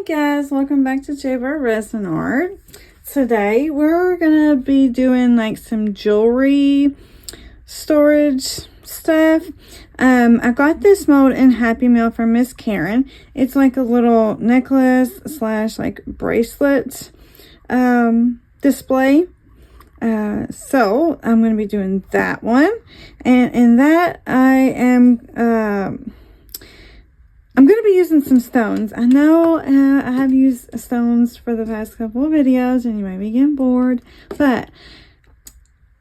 Guys, welcome back to Jaybirdresin art. Today we're gonna be doing like some jewelry storage stuff. I got this mold in Happy Meal from Miss Karen. It's like a little necklace slash like bracelet display. So I'm gonna be doing that one, and in that I'm going to be using some stones. I know I have used stones for the past couple of videos and you might be getting bored, but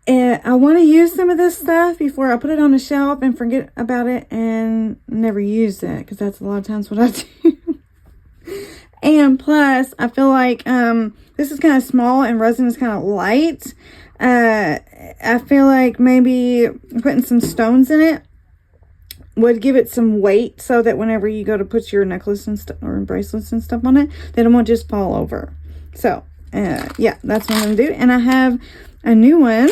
I want to use some of this stuff before I put it on the shelf and forget about it and never use it, because that's a lot of times what I do. And plus, I feel like this is kind of small and resin is kind of light. I feel like maybe putting some stones in it would give it some weight, so that whenever you go to put your necklace and stuff or bracelets and stuff on it, then it won't just fall over. So yeah, that's what I'm gonna do. And I have a new one.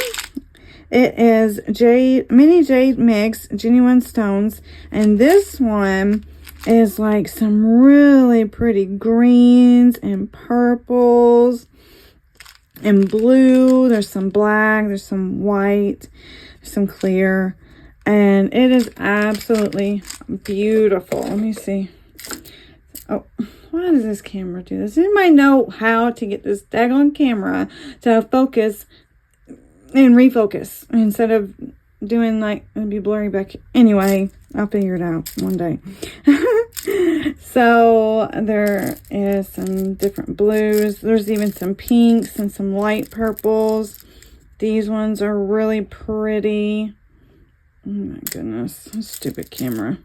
It is mini jade mix genuine stones, and this one is like some really pretty greens and purples and blue. There's some black, there's some white, some clear. And it is absolutely beautiful. Let me see. Oh, why does this camera do this? Anybody know how to get this daggone camera to focus and refocus instead of doing like, it'd be blurry back. Anyway, I'll figure it out one day. So there is some different blues. There's even some pinks and some light purples. These ones are really pretty. Oh my goodness, stupid camera.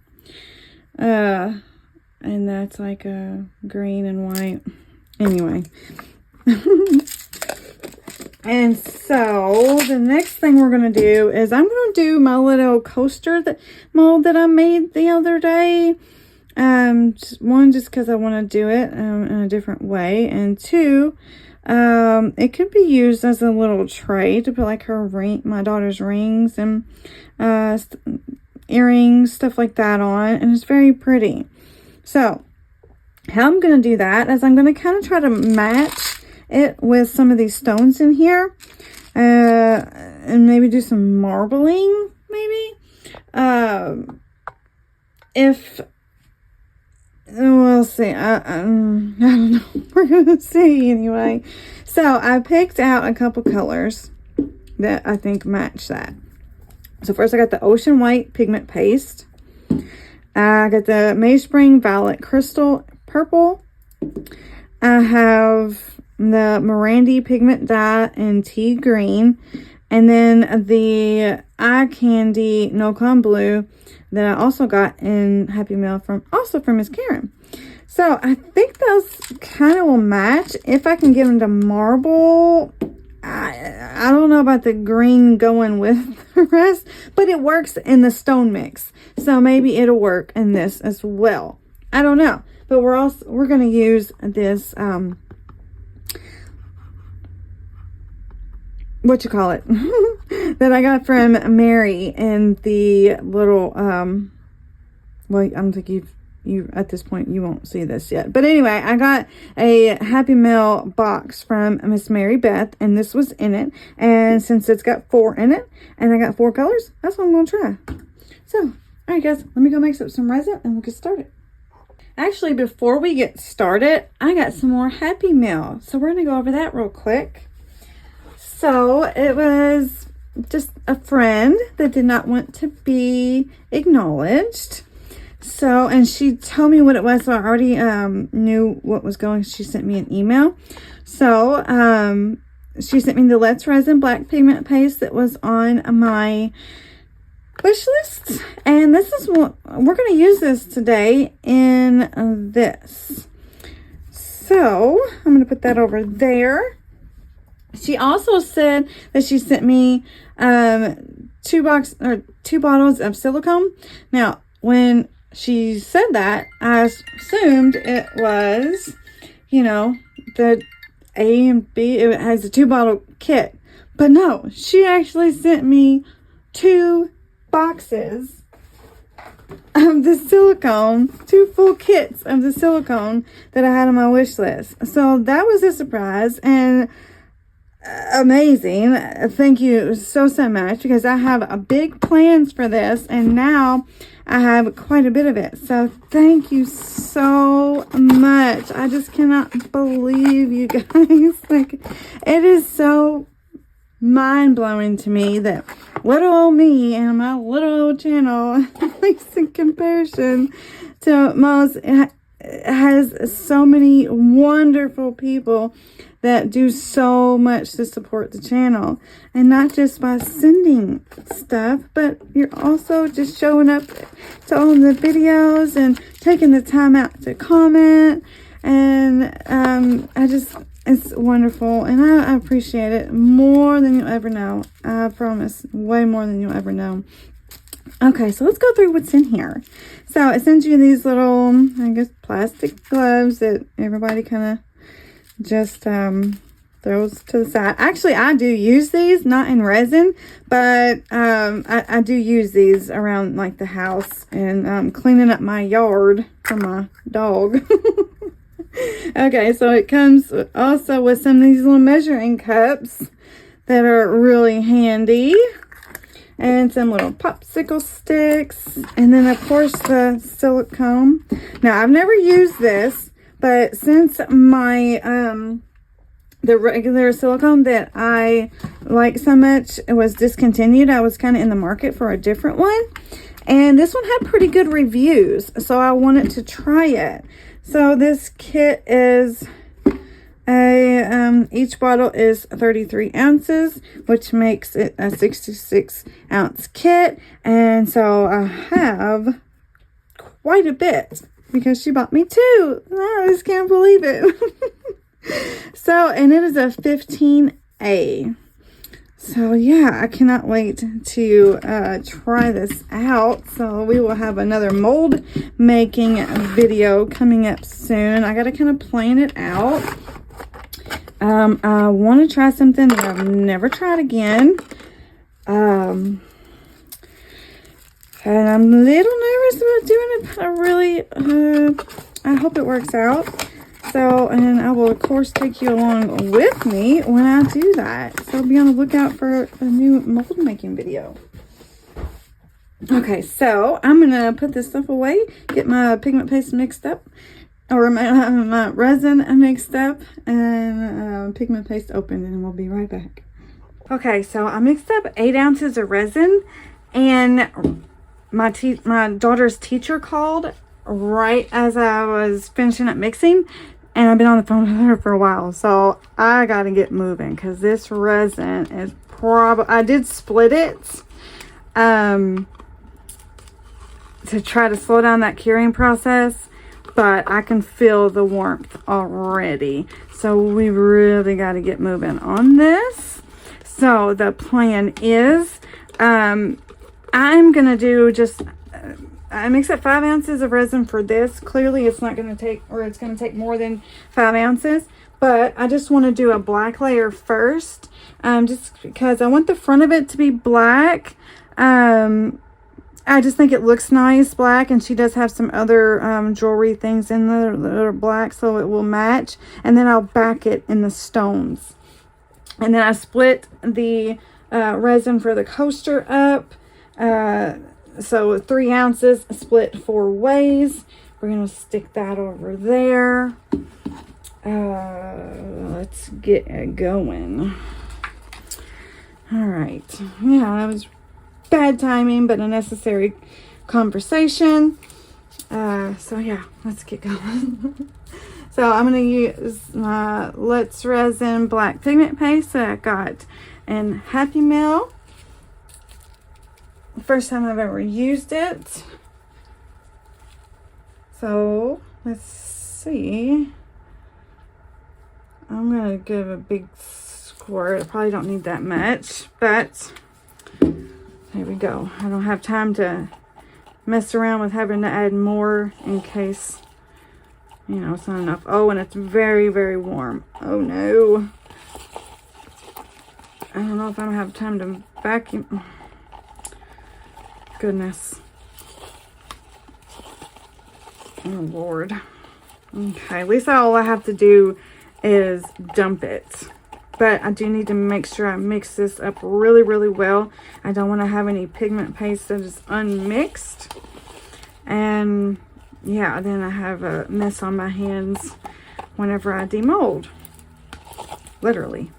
And that's like a green and white. Anyway. And so the next thing we're going to do is I'm going to do my little coaster mold that I made the other day. One, just because I want to do it in a different way. And two, it could be used as a little tray to put like my daughter's rings and earrings, stuff like that on, and it's very pretty. So how I'm going to do that is I'm going to kind of try to match it with some of these stones in here, and maybe do some marbling, maybe. We'll see. I don't know. We're gonna see anyway. So I picked out a couple colors that I think match that. So first I got the Ocean White Pigment Paste. I got the Mayspring Violet Crystal Purple. I have the Mirandy Pigment Dye in Tea Green. And then the Eye Candy No Con Blue that I also got in Happy Meal from Miss Karen. So I think those kind of will match. If I can get them to marble, I don't know about the green going with the rest, but it works in the stone mix. So maybe it'll work in this as well. I don't know. But we're going to use this what you call it that I got from Mary in the little well, I'm thinking you at this point you won't see this yet, but anyway, I got a Happy Meal box from Miss Mary Beth, and this was in it, and since it's got 4 in it and I got 4 colors, that's what I'm gonna try. So all right guys, let me go mix up some resin and we'll get started. Actually, before we get started, I got some more Happy Meal, so we're gonna go over that real quick. So it was just a friend that did not want to be acknowledged. So, and she told me what it was, so I already knew what was going. She sent me an email. So she sent me the Let's Resin Black Pigment Paste that was on my wish list. And this is what we're going to use this today in this. So I'm going to put that over there. She also said that she sent me 2 bottles of silicone. Now, when she said that, I assumed it was, you know, the A and B. It has a 2-bottle kit. But no, she actually sent me 2 boxes of the silicone, 2 full kits of the silicone that I had on my wish list. So that was a surprise and amazing. Thank you so much, because I have big plans for this, and now I have quite a bit of it. So thank you so much. I just cannot believe you guys. Like, it is so mind-blowing to me that little old me and my little old channel, at least in comparison to most, has so many wonderful people that do so much to support the channel, and not just by sending stuff, but you're also just showing up to all the videos and taking the time out to comment, and it's wonderful, and I appreciate it more than you'll ever know. I promise, way more than you'll ever know. Okay, so let's go through what's in here. So it sends you these little, I guess, plastic gloves that everybody kind of just throws to the side. Actually, I do use these, not in resin, but I do use these around like the house and cleaning up my yard for my dog. Okay, so it comes also with some of these little measuring cups that are really handy, and some little popsicle sticks, and then of course the silicone. Now, I've never used this, but since my the regular silicone that I like so much was discontinued, I was kind of in the market for a different one, and this one had pretty good reviews, so I wanted to try it. So this kit is each bottle is 33 ounces, which makes it a 66 ounce kit. And so I have quite a bit because she bought me 2. I just can't believe it. So, and it is a 15A. So yeah, I cannot wait to try this out. So we will have another mold making video coming up soon. I got to kind of plan it out. I want to try something that I've never tried again. And I'm a little nervous about doing it, but I really, I hope it works out. So, and I will, of course, take you along with me when I do that. So be on the lookout for a new mold making video. Okay, so I'm going to put this stuff away, get my pigment paste mixed up, or my resin mixed up, and pigment paste opened, and we'll be right back. Okay, so I mixed up 8 ounces of resin, and my daughter's teacher called right as I was finishing up mixing, and I've been on the phone with her for a while, so I got to get moving, because this resin is I did split it to try to slow down that curing process, but I can feel the warmth already. So we really got to get moving on this. So the plan is, I'm going to do just, I mix up 5 ounces of resin for this. Clearly it's not going to take, or it's going to take more than 5 ounces. But I just want to do a black layer first, just because I want the front of it to be black. I just think it looks nice black, and she does have some other jewelry things in there that are black, so it will match. And then I'll back it in the stones. And then I split the resin for the coaster up. So 3 ounces split 4 ways. We're going to stick that over there. Let's get going. All right. Yeah, that was bad timing, but a necessary conversation. So yeah, let's get going. So I'm going to use my Let's Resin black pigment paste that I got in Happy Meal. First time I've ever used it. So let's see. I'm going to give a big squirt. I probably don't need that much, but there we go. I don't have time to mess around with having to add more in case, you know, it's not enough. Oh, and it's very, very warm. Oh no. I don't know if I'm gonna have time to vacuum. Goodness. Oh, Lord. Okay, at least all I have to do is dump it. But I do need to make sure I mix this up really, really well. I don't want to have any pigment paste that is unmixed. And yeah, then I have a mess on my hands whenever I demold. Literally.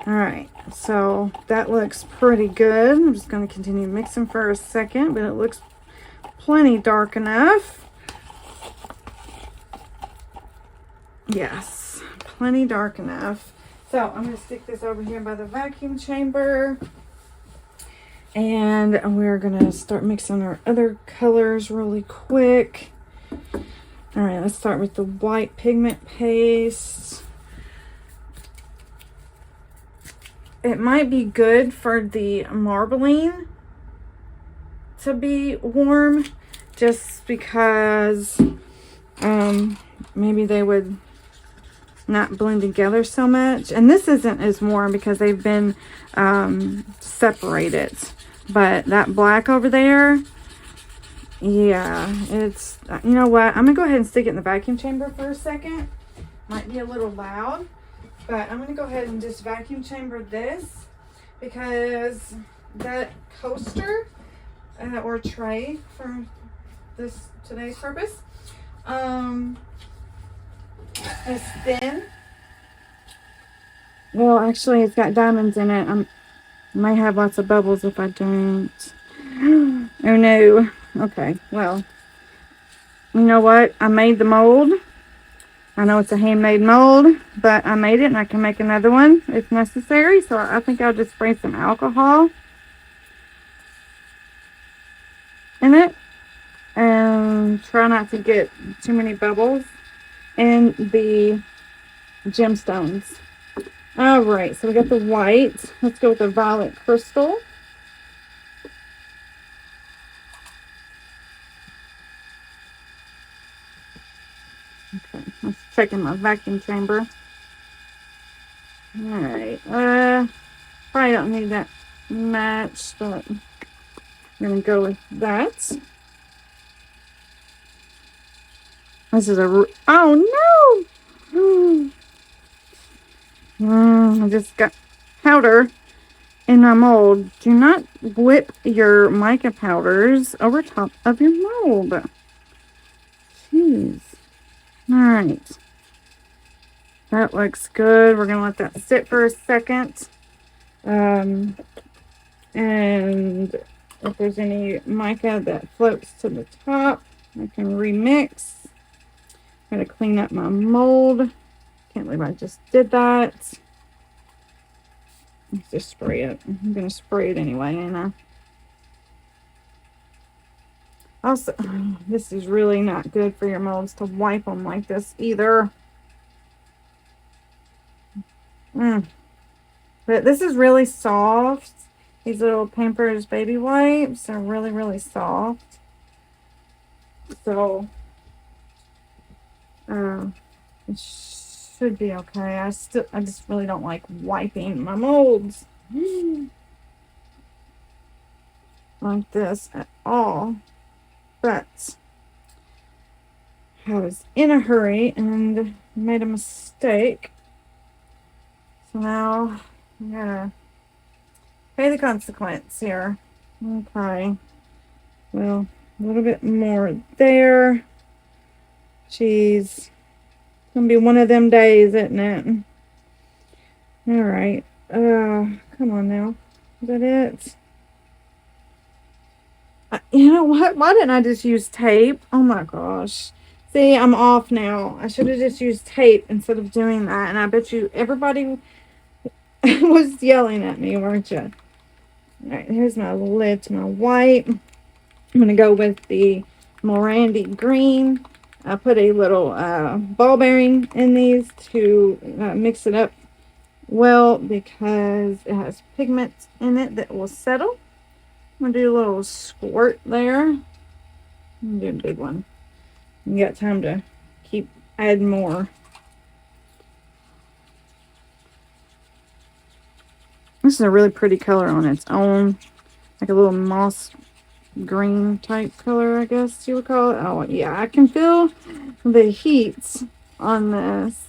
All right, so that looks pretty good. I'm just going to continue mixing for a second, but it looks plenty dark enough. Yes, plenty dark enough. So I'm going to stick this over here by the vacuum chamber. And we're going to start mixing our other colors really quick. All right, let's start with the white pigment paste. It might be good for the marbling to be warm, just because maybe they would not blend together so much. And this isn't as warm because they've been separated. But that black over there, yeah, it's, you know what? I'm going to go ahead and stick it in the vacuum chamber for a second. Might be a little loud, but I'm going to go ahead and just vacuum chamber this, because that coaster or tray for today's purpose is thin. Well, actually, it's got diamonds in it. I might have lots of bubbles if I don't. Oh no. Okay, well, you know what? I made the mold. I know it's a handmade mold, but I made it, and I can make another one if necessary. So I think I'll just spray some alcohol in it and try not to get too many bubbles in the gemstones. All right, so we got the white. Let's go with the violet crystal. Okay, let's check in my vacuum chamber. All right, probably don't need that much, but I'm gonna go with that. This is oh no! I just got powder in my mold. Do not whip your mica powders over top of your mold. Jeez. All right. That looks good. We're going to let that sit for a second. And if there's any mica that floats to the top, I can remix. I'm going to clean up my mold. Can't believe I just did that. Let's just spray it. I'm going to spray it anyway, ain't I? Also, this is really not good for your molds to wipe them like this either. But this is really soft. These little Pampers baby wipes are really, really soft. So, it should be okay. I just really don't like wiping my molds like this at all. But I was in a hurry and made a mistake. So now I'm gonna pay the consequence here. Okay. Well, a little bit more there. Jeez. It's gonna be one of them days, isn't it? All right. Come on now. Is that it? You know what? Why didn't I just use tape? Oh my gosh. See, I'm off now. I should have just used tape instead of doing that. And I bet you everybody was yelling at me, weren't you? All right, here's my lid to my white. I'm going to go with the Morandy green. I put a little ball bearing in these to mix it up well, because it has pigments in it that will settle. I'm going to do a little squirt there. I'm going to do a big one. You got time to keep adding more. This is a really pretty color on its own. Like a little moss green type color, I guess you would call it. Oh, yeah, I can feel the heat on this.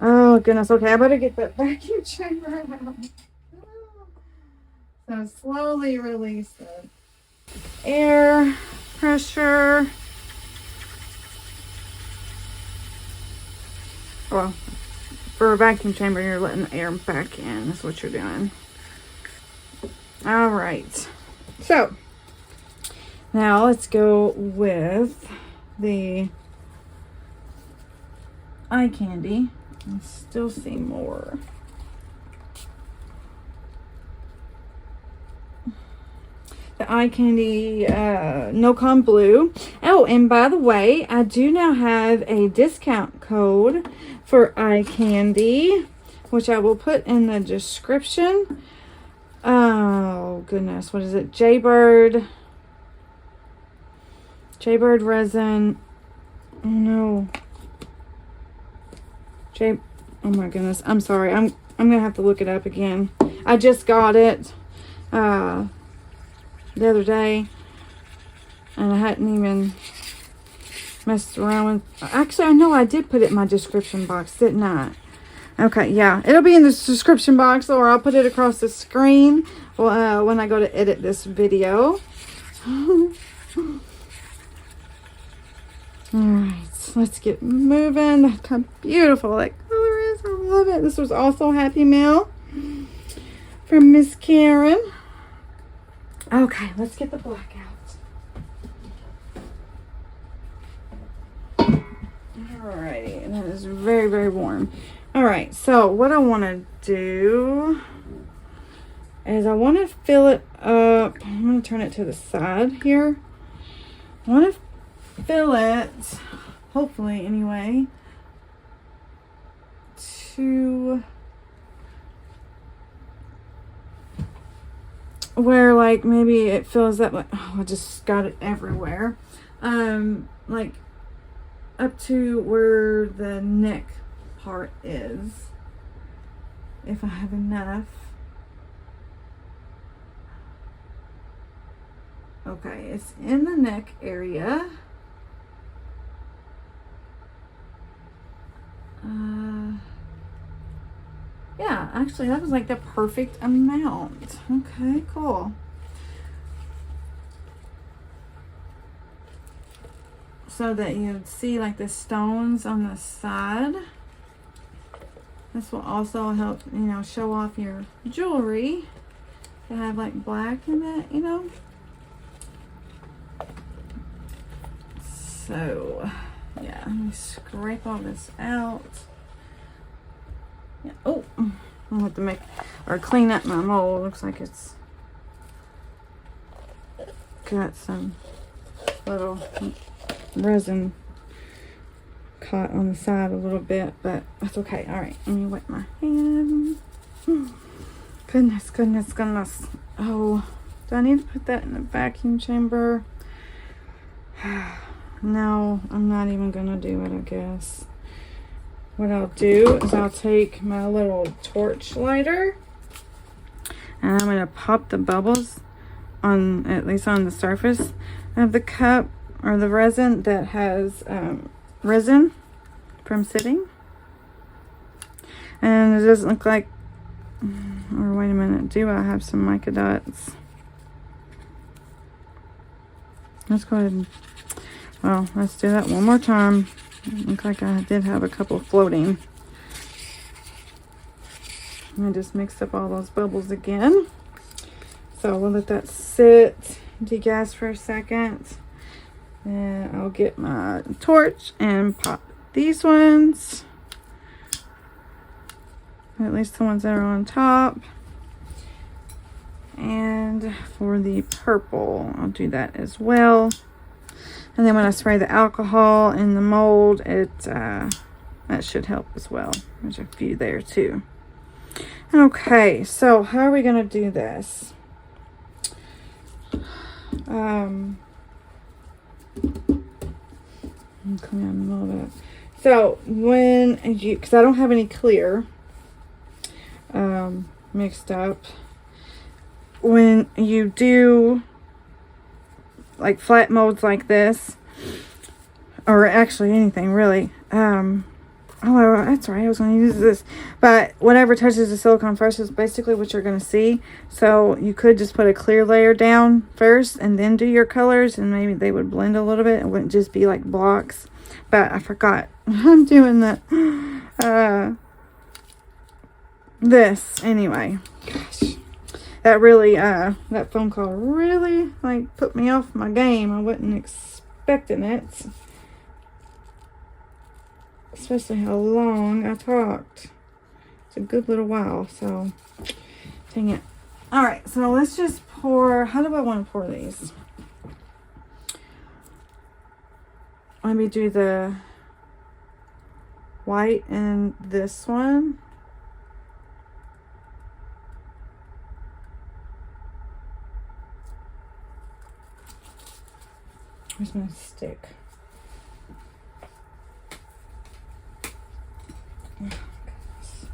Oh, goodness. Okay, I better get that vacuum chamber out. So slowly release the air pressure. Well, for a vacuum chamber, you're letting the air back in. That's what you're doing. All right. So now let's go with the eye candy. I still see more. The eye candy No Con Blue. Oh, and by the way, I do now have a discount code for eye candy, which I will put in the description. Oh goodness, what is it? Jaybirdresin. Oh no. Oh my goodness. I'm sorry. I'm gonna have to look it up again. I just got it the other day, and I hadn't even messed around with. Actually, I know I did put it in my description box, didn't I? Okay, yeah, it'll be in the description box, or I'll put it across the screen when I go to edit this video. Alright, let's get moving. Look how beautiful that color is. I love it. This was also Happy Mail from Miss Karen. Okay, let's get the black out. Alrighty, and that is very, very warm. Alright, so what I want to do is I want to fill it up. I'm going to turn it to the side here. I want to fill it, hopefully anyway, to where like maybe it fills up. Like, oh, I just got it everywhere. Like up to where the neck part is, if I have enough. Okay, it's in the neck area. Yeah, actually that was like the perfect amount. Okay, cool. So that you'd see like the stones on the side. This will also help, you know, show off your jewelry to have like black in it, you know. So yeah, let me scrape all this out. Yeah. Oh, I have to make or clean up my mold. Looks like it's got some little resin caught on the side a little bit, but that's okay. All right, let me wipe my hand. Goodness, goodness, goodness. Oh, do I need to put that in the vacuum chamber? No, I'm not even gonna do it, I guess. What I'll do is I'll take my little torch lighter and I'm gonna pop the bubbles on, at least on the surface of the cup or the resin that has resin from sitting. And it doesn't look like, or wait a minute, do I have some mica dots? Let's go ahead and, well, let's do that one more time. Look like I did have a couple floating. I just mixed up all those bubbles again. So we'll let that sit, degas for a second. And I'll get my torch and pop these ones. At least the ones that are on top. And for the purple, I'll do that as well. And then when I spray the alcohol in the mold, that should help as well. There's a few there too. Okay, so how are we going to do this? Clean a little bit. So when you, because I don't have any clear mixed up, when you do like flat molds like this, or actually anything really. Oh, that's right, I was going to use this. But whatever touches the silicone first is basically what you're going to see. So you could just put a clear layer down first and then do your colors, and maybe they would blend a little bit. It wouldn't just be like blocks. But I forgot. I'm doing that. This anyway. Gosh. That really, that phone call really, like, put me off my game. I wasn't expecting it. Especially how long I talked. It's a good little while, so dang it. Alright, so let's just pour. How do I want to pour these? Let me do the white in this one. Where's my stick? Oh, goodness.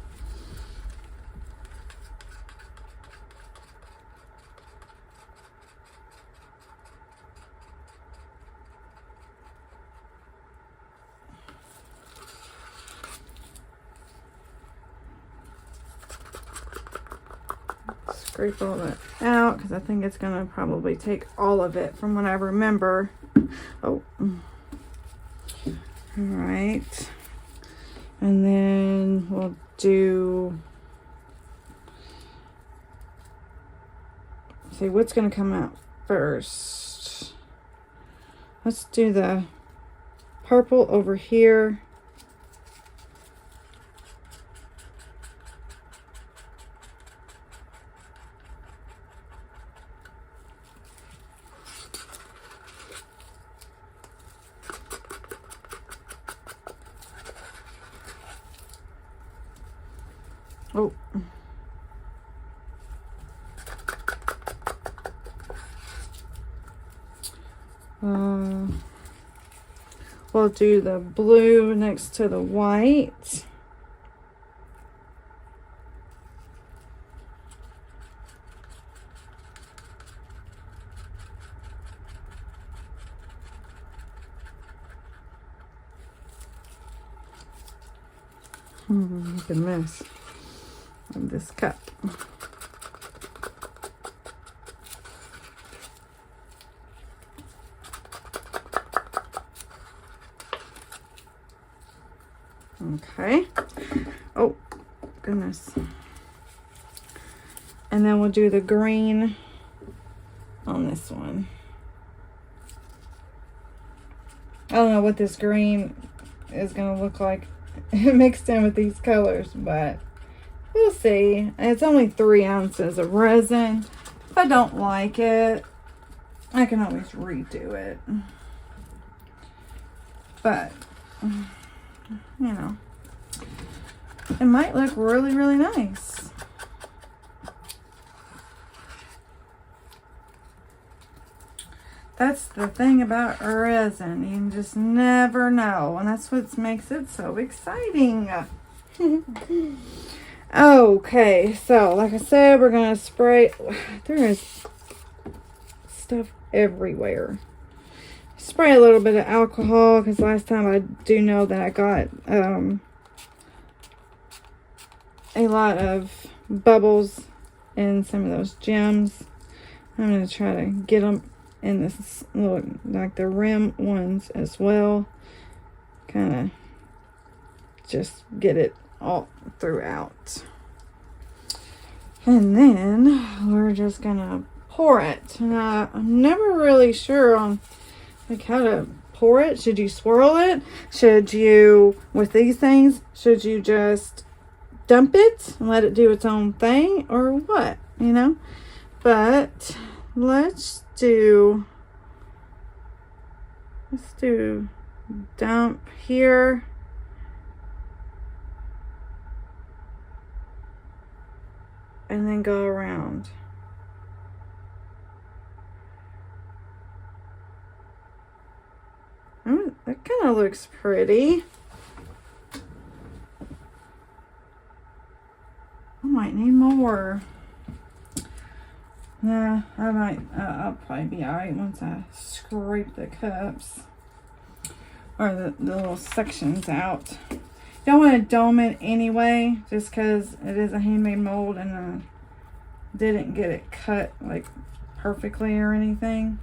Scrape all that out because I think it's going to probably take all of it from what I remember. Oh. All right. And then we'll do, see what's going to come out first. Let's do the purple over here. Oh. We'll do the blue next to the white. Look at a mess of this cup. Okay. Oh, goodness. And then we'll do the green on this one. I don't know what this green is going to look like mixed in with these colors, but we'll see. It's only 3 ounces of resin. If I don't like it, I can always redo it. But, you know, it might look really, really nice. That's the thing about resin. You just never know. And that's what makes it so exciting. Okay, so like I said, we're going to spray. There is stuff everywhere. Spray a little bit of alcohol because last time I do know that I got a lot of bubbles in some of those gems. I'm going to try to get them in this little, like the rim ones as well. Kind of just get it all throughout. And then we're just gonna pour it. Now, I'm never really sure on like how to pour it. Should you swirl it? Should you, with these things, should you just dump it and let it do its own thing, or what, you know? But let's do dump here. And then go around. That kind of looks pretty. I might need more. Yeah, I might, I'll probably be alright once I scrape the cups. Or the little sections out. Don't want to dome it anyway, just because it is a handmade mold and I didn't get it cut like perfectly or anything.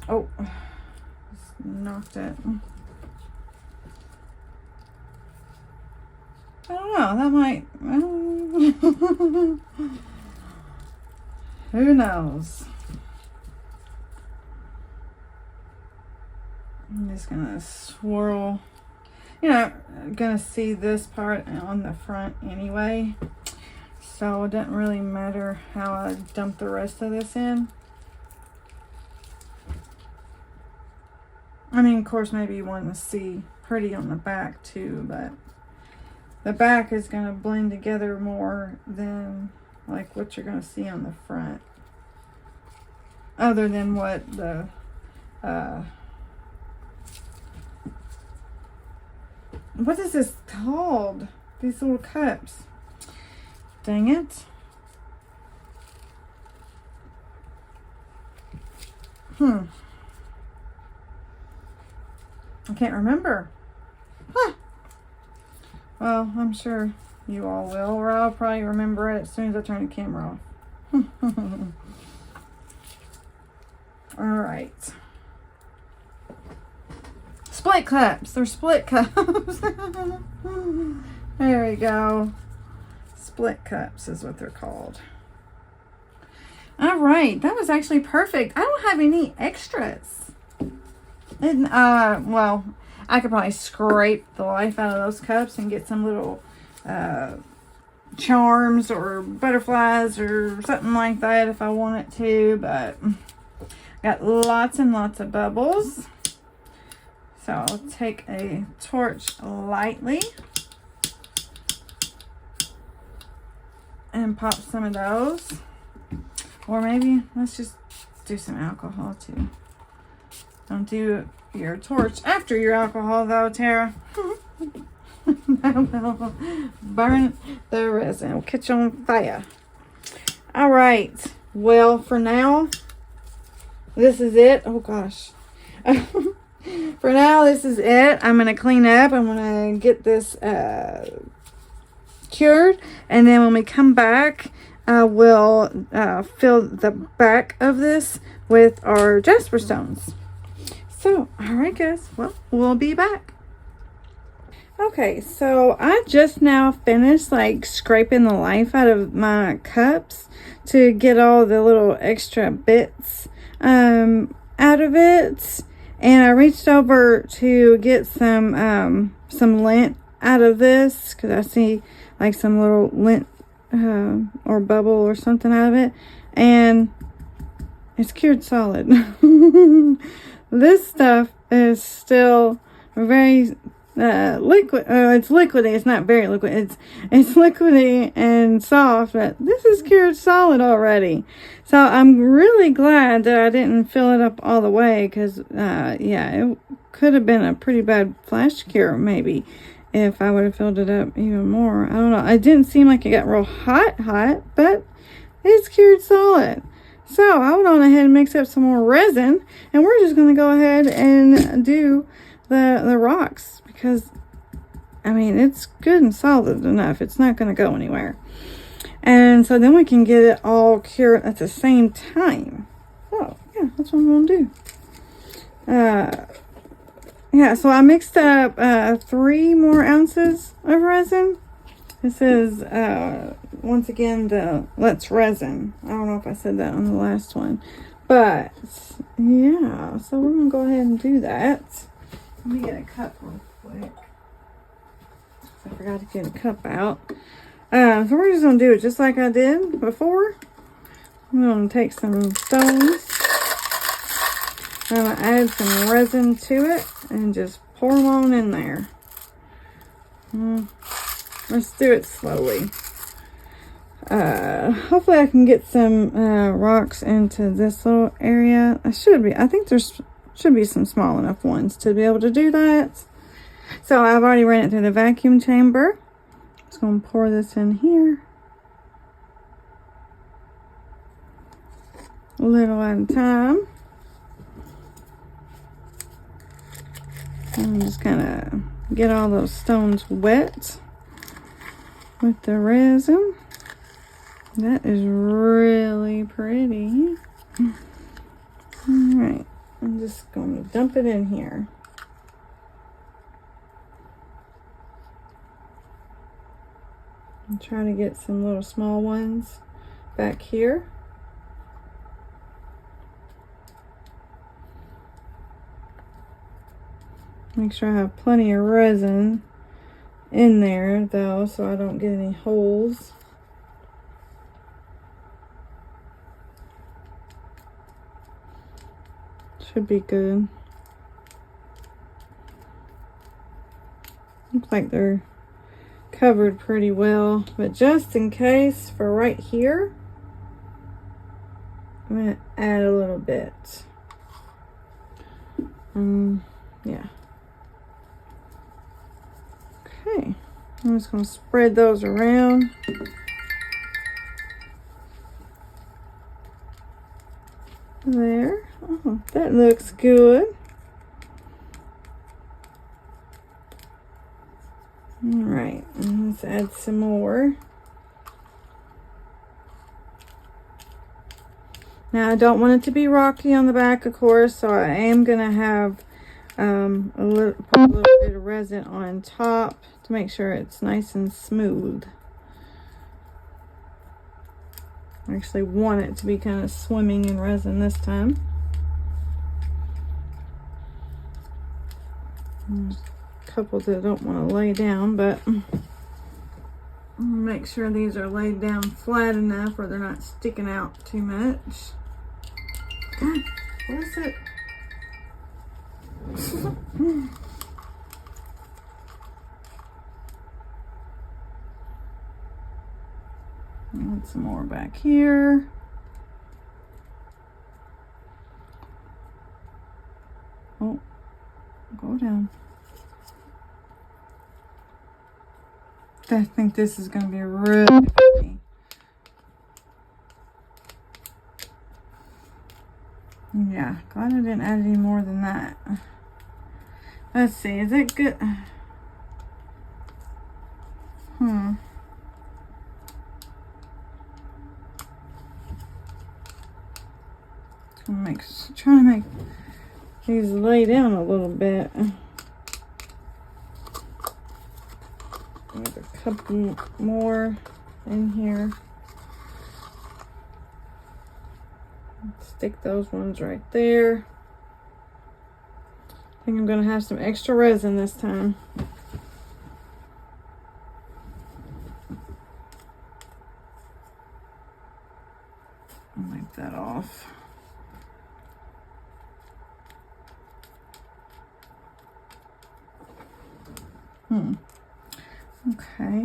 Oh, just knocked it. I don't know, that might, who knows? I'm just gonna swirl, you know, gonna see this part on the front anyway, so it doesn't really matter how I dump the rest of this in. I mean, of course, maybe you want to see pretty on the back too, but the back is gonna blend together more than like what you're gonna see on the front, other than what the what is this called? These little cups. Dang it. I can't remember. Huh. Well, I'm sure you all will, or I'll probably remember it as soon as I turn the camera off. All right. Split cups. They're split cups. There we go. Split cups is what they're called. All right. That was actually perfect. I don't have any extras. And, well, I could probably scrape the life out of those cups and get some little charms or butterflies or something like that if I wanted to. But got lots and lots of bubbles. So I'll take a torch lightly and pop some of those. Or maybe let's just do some alcohol too. Don't do your torch after your alcohol though, Tara. That will burn the resin. It'll catch on fire. All right. Well, for now, this is it. Oh gosh. For now, this is it. I'm going to clean up. I'm going to get this cured. And then when we come back, we'll fill the back of this with our jasper stones. So, all right, guys. Well, we'll be back. Okay, so I just now finished like scraping the life out of my cups to get all the little extra bits out of it. And I reached over to get some lint out of this because I see like some little lint or bubble or something out of it. And it's cured solid. This stuff is still very liquid. It's liquidy. It's not very liquid. It's liquidy and soft, but this is cured solid already. So I'm really glad that I didn't fill it up all the way because, yeah, it could have been a pretty bad flash cure maybe if I would have filled it up even more. I don't know. It didn't seem like it got real hot, but it's cured solid. So I went on ahead and mixed up some more resin, and we're just going to go ahead and do the rocks because, I mean, it's good and solid enough. It's not going to go anywhere. And so then we can get it all cured at the same time. So, yeah, that's what I'm going to do. Yeah, so I mixed up 3 more ounces of resin. This is, once again, the Let's Resin. I don't know if I said that on the last one. But, yeah, so we're going to go ahead and do that. Let me get a cup real quick. I forgot to get a cup out. So we're just going to do it just like I did before. I'm going to take some stones. I'm going to add some resin to it and just pour them on in there. Let's do it slowly. Hopefully I can get some rocks into this little area. I think there's should be some small enough ones to be able to do that. So I've already ran it through the vacuum chamber. Just going to pour this in here. a little at a time. And just kind of get all those stones wet with the resin. That is really pretty. Alright, I'm just going to dump it in here. And try to get some little small ones back here. Make sure I have plenty of resin in there though, so I don't get any holes. Should be good. Looks like they're covered pretty well, but just in case for right here, I'm going to add a little bit. Yeah. Okay, I'm just going to spread those around. There. Oh, that looks good. All right, let's add some more. Now I don't want it to be rocky on the back, of course, so I am going to have put a little bit of resin on top to make sure it's nice and smooth. I actually want it to be kind of swimming in resin this time. There's a couple that I don't want to lay down, but I'll make sure these are laid down flat enough where they're not sticking out too much. God, what is it? Add some more back here. Oh, go down. I think this is going to be really pretty. Yeah, glad I didn't add any more than that. Let's see, is it good? Trying to make these lay down a little bit. There's a couple more in here. Stick those ones right there. I think I'm going to have some extra resin this time. I'll wipe that off. Okay.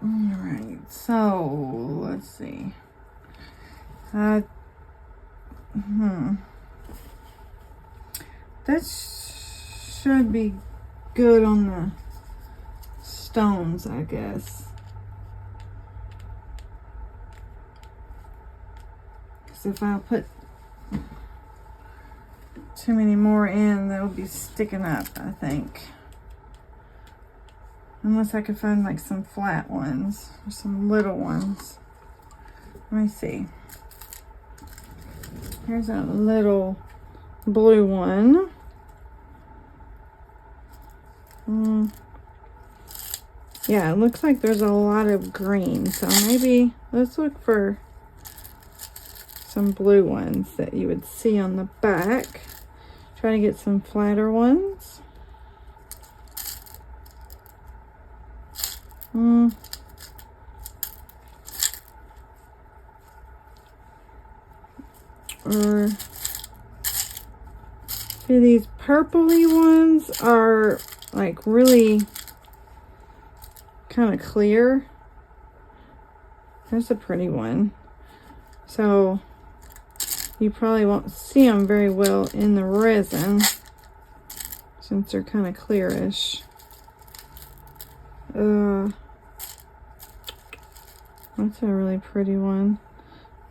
Alright, so let's see. That should be good on the stones, I guess. Because if I put too many more in, they'll be sticking up, I think. Unless I could find like some flat ones or some little ones. Let me see. Here's a little blue one. Yeah, it looks like there's a lot of green. So maybe let's look for some blue ones that you would see on the back. Try to get some flatter ones. Or see, these purpley ones are like really kind of clear. There's a pretty one. So you probably won't see them very well in the resin since they're kind of clearish. That's a really pretty one.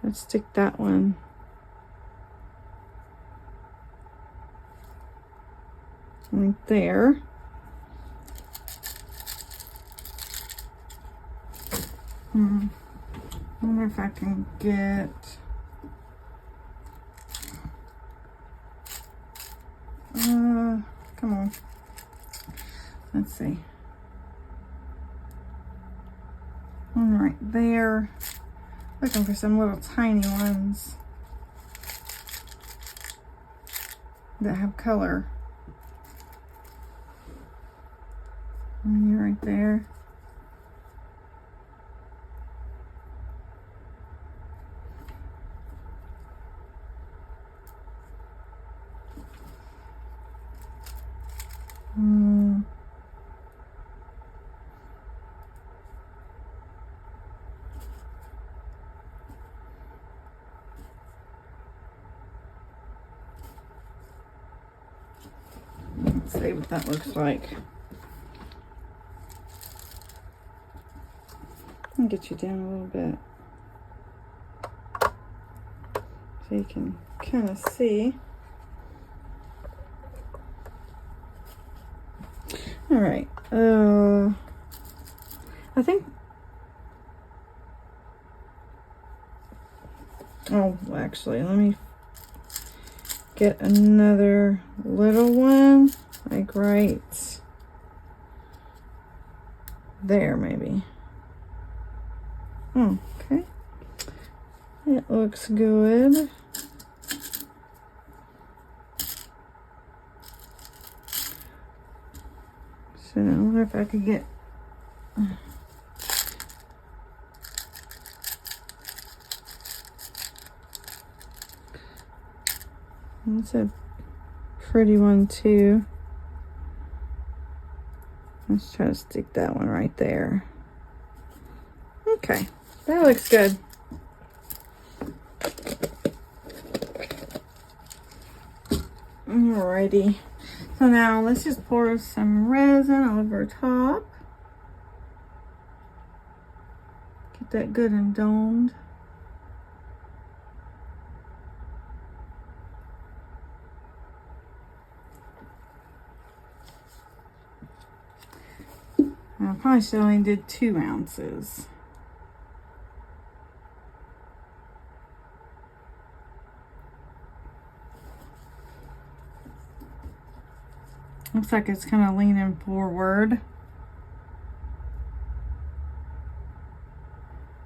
Let's stick that one. Right there. I wonder if I can get... come on. Let's see. One right there. Looking for some little tiny ones that have color. One right there. Let's see what that looks like. I'll get you down a little bit so you can kind of see. All right. I think. Oh, actually, let me get another little one, like right there, maybe. Oh, okay. It looks good. So I wonder if I could get that's a pretty one too. Let's try to stick that one right there. Okay, that looks good. Alrighty. So now let's just pour some resin over top. Get that good and domed. I probably should only did 2 ounces. Looks like it's kind of leaning forward.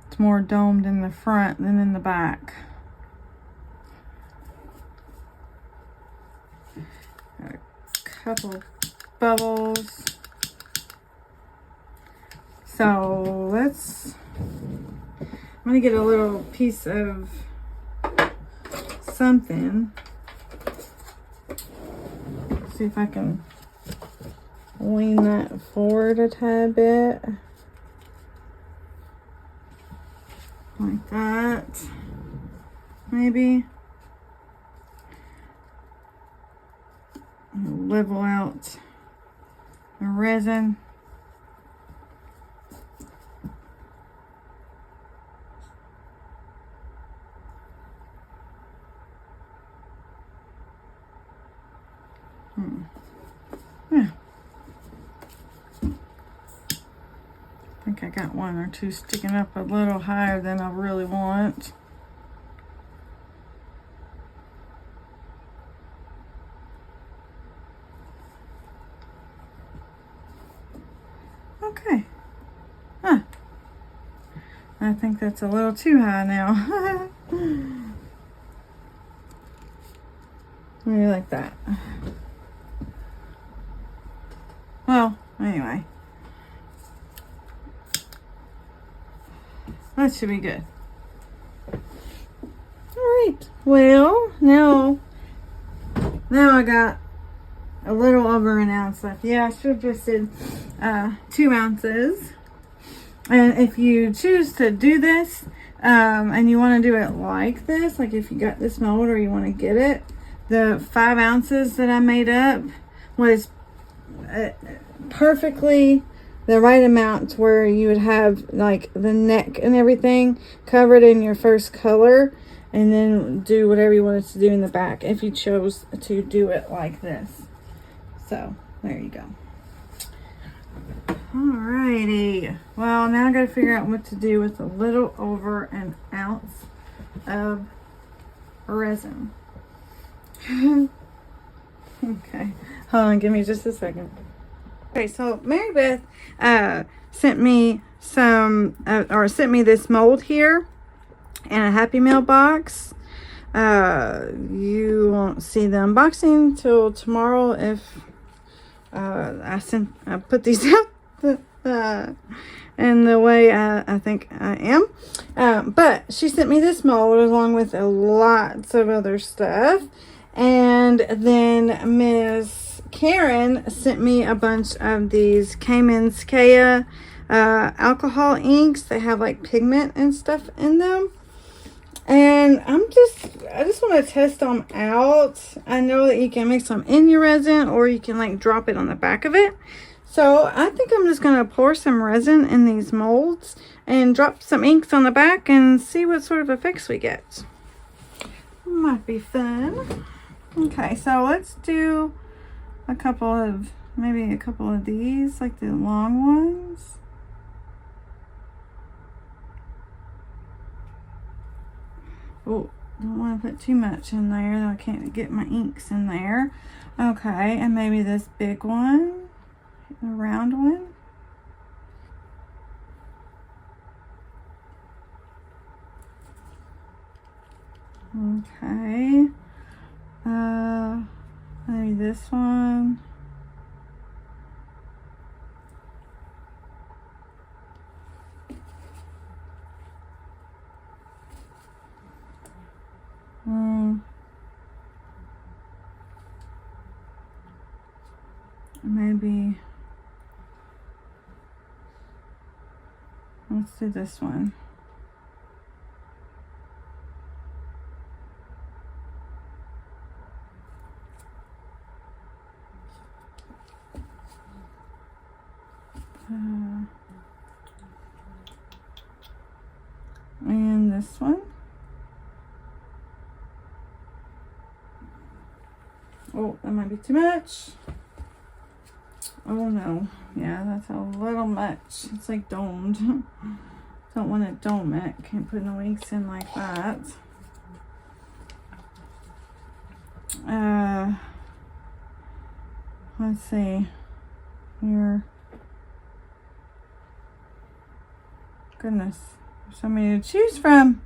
It's more domed in the front than in the back. Got a couple bubbles. So I'm gonna get a little piece of something. See if I can lean that forward a tad bit. Like that. Maybe. Level out the resin. Yeah. I think I got 1 or 2 sticking up a little higher than I really want. Okay. Huh. I think that's a little too high now. Maybe like that. Well, anyway. That should be good. Alright. Well, now I got a little over an ounce left. Yeah, I should have just did 2 ounces. And if you choose to do this, and you want to do it like this, like if you got this mold or you want to get it, the 5 ounces that I made up was perfectly the right amount where you would have like the neck and everything covered in your first color, and then do whatever you wanted to do in the back if you chose to do it like this. So there you go. Alrighty, well, now I gotta figure out what to do with a little over an ounce of resin. Okay, hold on, give me just a second. Okay, so Mary Beth sent me sent me this mold here in a Happy Meal box. You won't see the unboxing till tomorrow if I put these out in the way I think I am. But she sent me this mold along with lots of other stuff. And then Miss Karen sent me a bunch of these Cayman's Kea alcohol inks. They have like pigment and stuff in them. And I just want to test them out. I know that you can mix them in your resin, or you can like drop it on the back of it. So I think I'm just going to pour some resin in these molds and drop some inks on the back and see what sort of effects we get. Might be fun. Okay, so let's do maybe a couple of these, like the long ones. Oh, don't want to put too much in there, though I can't get my inks in there. Okay, and maybe this big one, the round one. Okay. Maybe this one. Maybe let's do this one. And this one. Oh, that might be too much. Oh no. Yeah, that's a little much. It's like domed. Don't want to dome it. Can't put no inks in like that. Let's see. Here. Goodness. There's so many to choose from.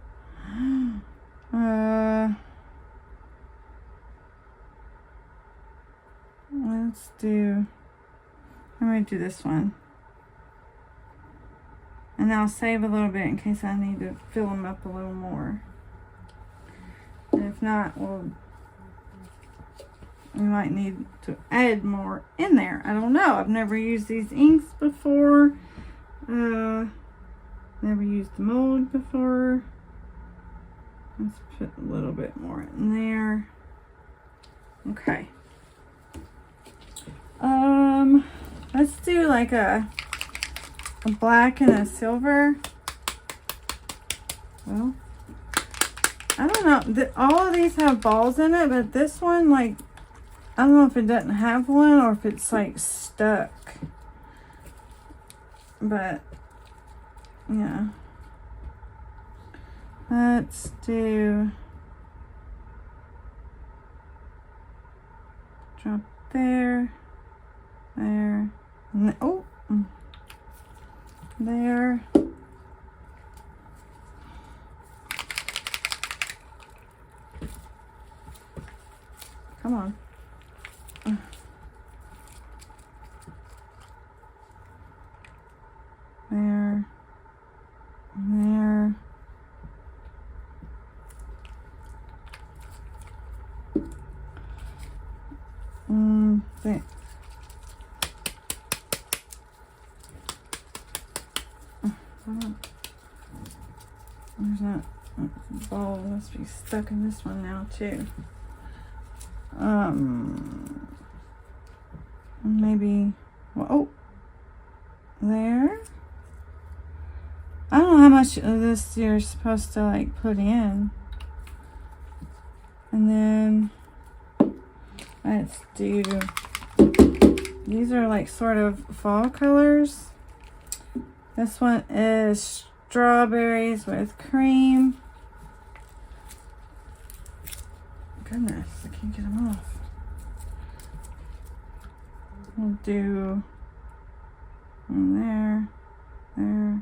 I'm going to do this one. And I'll save a little bit in case I need to fill them up a little more. And if not, we might need to add more in there. I don't know. I've never used these inks before. Never used the mold before. Let's put a little bit more in there. Okay. Let's do like a black and a silver. Well, I don't know. All of these have balls in it, but this one, like, I don't know if it doesn't have one or if it's like stuck. But yeah. Let's do drop there, there, and oh, there. Come on. There, there. There. There's that ball must be stuck in this one now too. Maybe, well, oh, there. I don't know how much of this you're supposed to like put in. And then let's do, these are like sort of fall colors. This one is strawberries with cream. Goodness, I can't get them off. We'll do there, there,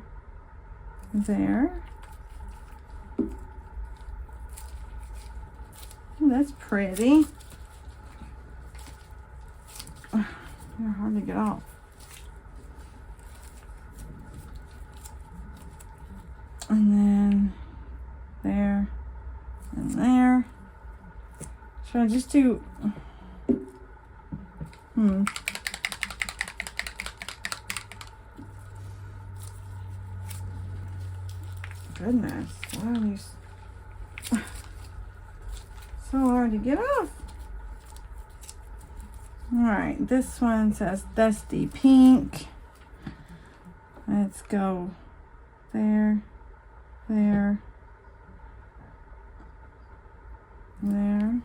there. Oh, that's pretty. They're hard to get off. And then there and there. Should I just do, Goodness, why are these so hard to get off? Alright, this one says Dusty Pink. Let's go there, there, there.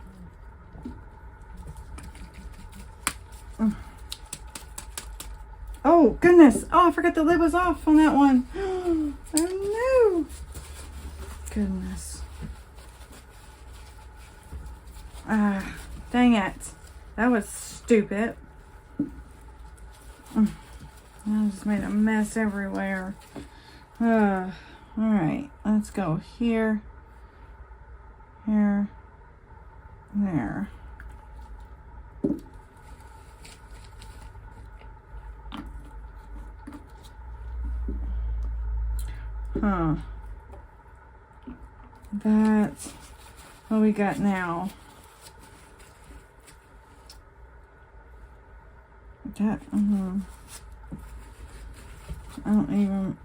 Oh, goodness. Oh, I forgot the lid was off on that one. Oh, no. Goodness. Ah, dang it. That was stupid. I just made a mess everywhere. Alright, let's go here, here, there. That's what we got now. That, I don't even,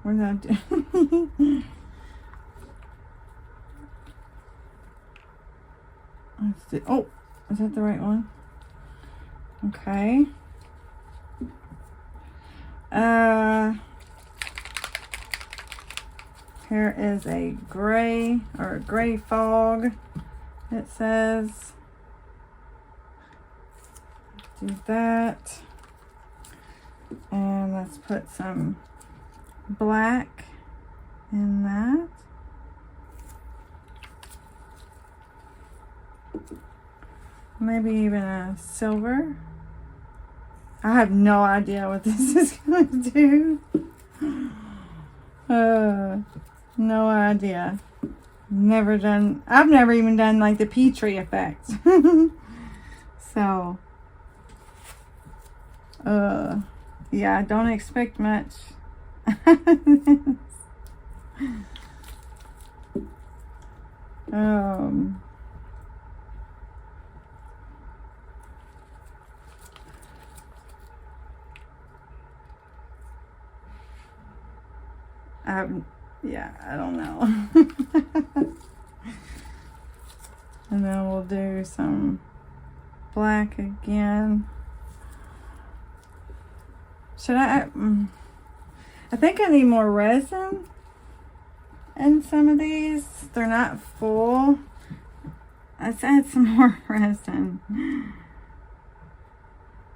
what did I do? Let's see. Oh, is that the right one? Okay. Here is a gray, or a gray fog, it says. Do that. And let's put some black in that. Maybe even a silver. I have no idea what this is going to do. No idea. I've never even done like the Petri effect. So, yeah, don't expect much. Yeah, I don't know. And then we'll do some black again. Should I think I need more resin in some of these. They're not full. Let's add some more resin.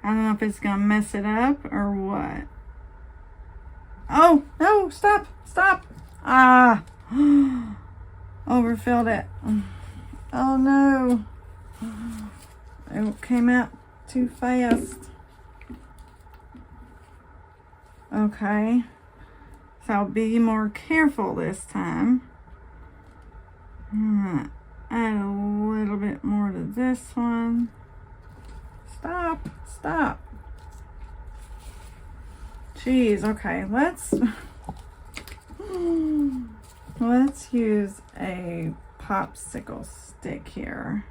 I don't know if it's gonna mess it up or what. Oh, no, stop. Ah, overfilled it. Oh no, it came out too fast. Okay, so I'll be more careful this time. I'm gonna add a little bit more to this one. Stop. Jeez, okay, let's use a popsicle stick here.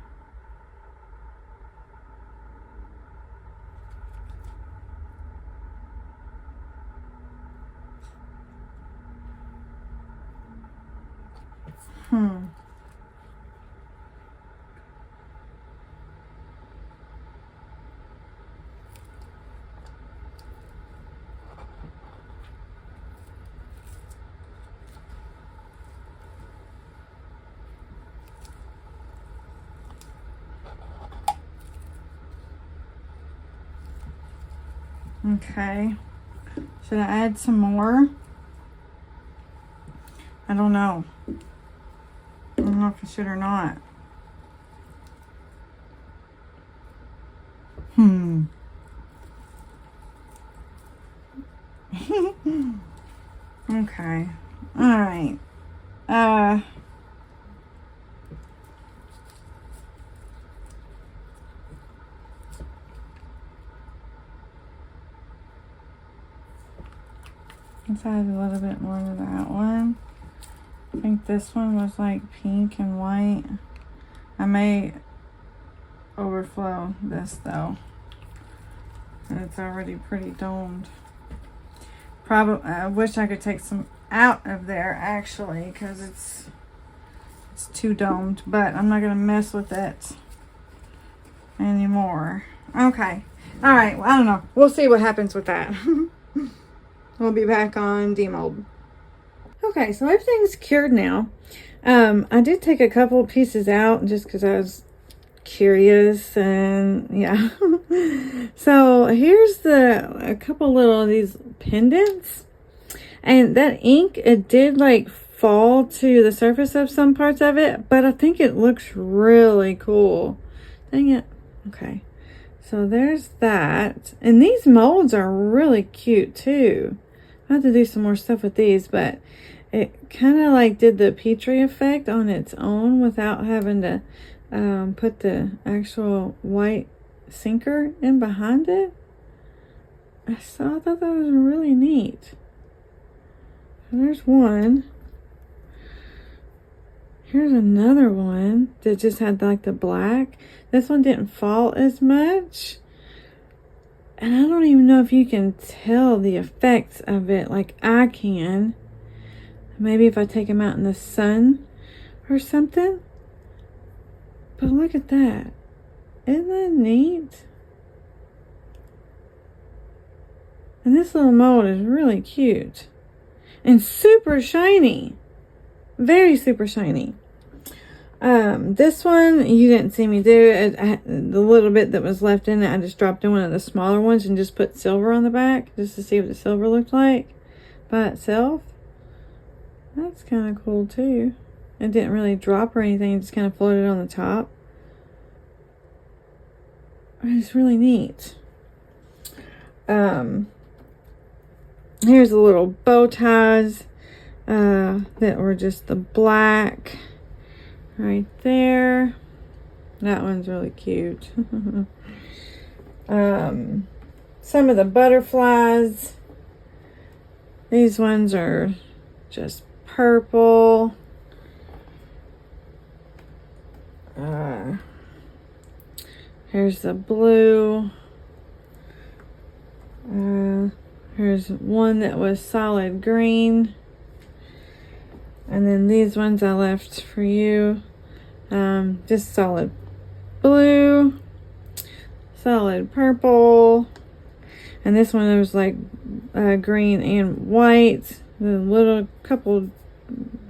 Okay. Should I add some more? I don't know. I don't know if I should or not. Okay. All right. Let's add a little bit more to that one. I think this one was like pink and white. I may overflow this though. It's already pretty domed. Probably, I wish I could take some out of there actually, because it's too domed, but I'm not gonna mess with it anymore. Okay. All right. Well, I don't know. We'll see what happens with that. We'll be back on demold. Okay, so everything's cured now. I did take a couple pieces out just because I was curious, and yeah. So here's a couple little of these pendants, and that ink, it did like fall to the surface of some parts of it, but I think it looks really cool. Dang it. Okay, so there's that, and these molds are really cute too. I have to do some more stuff with these, but it kind of like did the Petri effect on its own without having to put the actual white sinker in behind it. I thought that was really neat. And there's one. Here's another one that just had like the black. This one didn't fall as much. And I don't even know if you can tell the effects of it like I can. Maybe if I take them out in the sun or something. But look at that. Isn't that neat? And this little mold is really cute. And super shiny. Very super shiny. This one, you didn't see me do it. The little bit that was left in it, I just dropped in one of the smaller ones and just put silver on the back just to see what the silver looked like by itself. That's kind of cool too. It didn't really drop or anything. It just kind of floated on the top. It's really neat. Here's the little bow ties that were just the black right there. That one's really cute. Some of the butterflies. These ones are just purple. Here's the blue. Here's one that was solid green. And then these ones I left for you. Just solid blue, solid purple. And this one was like green and white. The little couple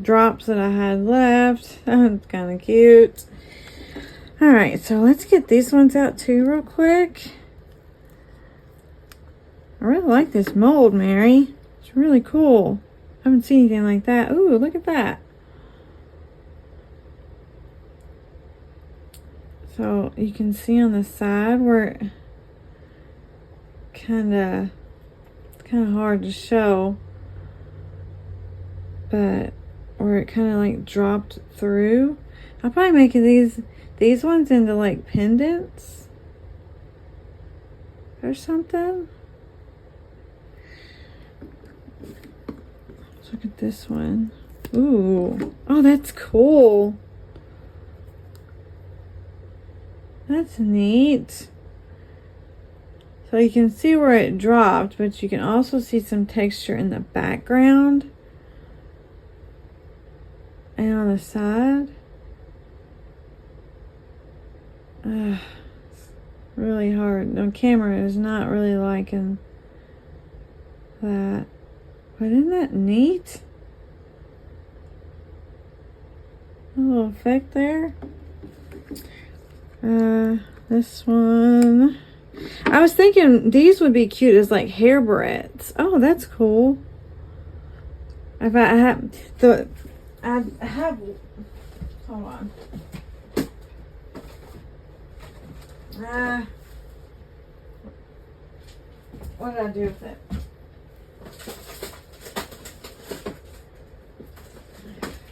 drops that I had left. That's kind of cute. All right, so let's get these ones out too real quick. I really like this mold, Mary. It's really cool. I haven't seen anything like that. Ooh, look at that. So you can see on the side where it it's kind of hard to show, but where it kind of like dropped through. I'll probably make these ones into like pendants or something. Let's look at this one. Ooh, oh, that's cool. That's neat. So you can see where it dropped, but you can also see some texture in the background and on the side. It's really hard. The camera is not really liking that. But isn't that neat? A little effect there. This one. I was thinking these would be cute as like hair barrettes. Oh, that's cool. If I have the, I have, hold on. What did I do with it?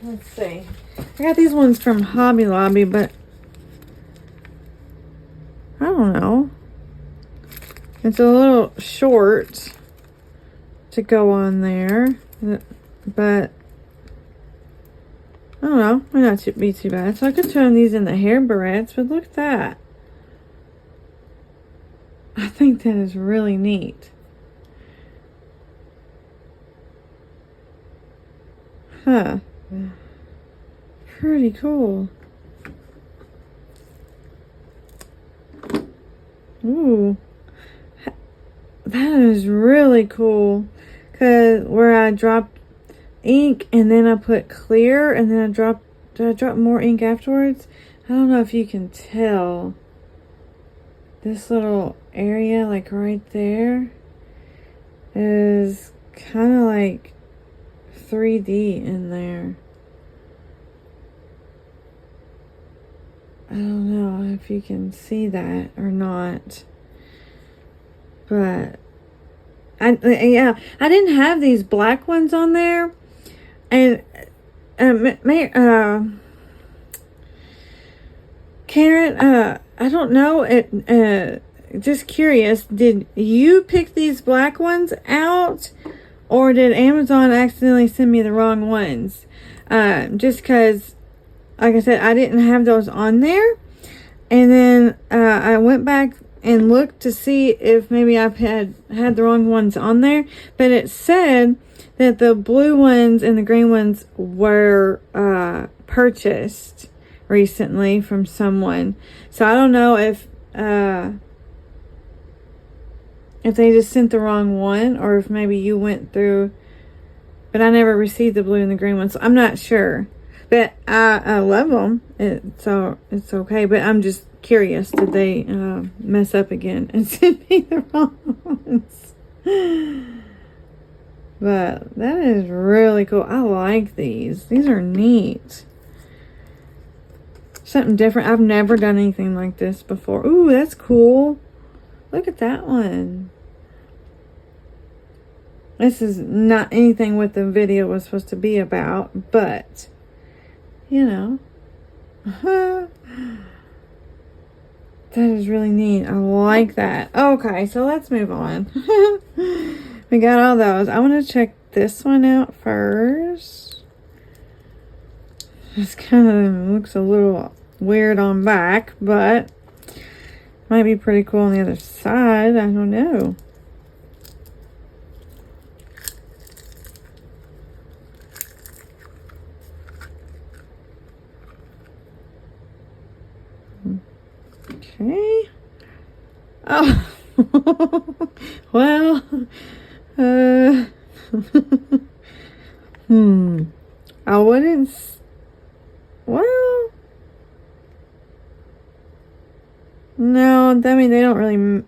Let's see. I got these ones from Hobby Lobby, but I don't know. It's a little short to go on there, but I don't know. Might not be too bad. So I could turn these into hair barrettes, but look at that. I think that is really neat. Huh. Pretty cool. Ooh. That is really cool. Cause where I dropped ink and then I put clear and then did I drop more ink afterwards? I don't know if you can tell. This little area, like right there, is kind of like 3D in there. I don't know if you can see that or not, but I didn't have these black ones on there, and Karen, I don't know, just curious, did you pick these black ones out, or did Amazon accidentally send me the wrong ones? Just because, like I said, I didn't have those on there. And then I went back and looked to see if maybe I've had the wrong ones on there. But it said that the blue ones and the green ones were purchased recently from someone. So I don't know if they just sent the wrong one, or if maybe you went through, but I never received the blue and the green ones, so I'm not sure. But I love them, so it's okay. But I'm just curious, did they mess up again and send me the wrong ones? But that is really cool. I like these. These are neat. Something different. I've never done anything like this before. Ooh, that's cool. Look at that one. This is not anything what the video was supposed to be about, but, you know. That is really neat. I like that. Okay, so let's move on. We got all those. I want to check this one out first. This kind of looks a little weird on back, but might be pretty cool on the other side. I don't know. Okay. Oh. Well. I wouldn't. Well. No, I mean, they don't really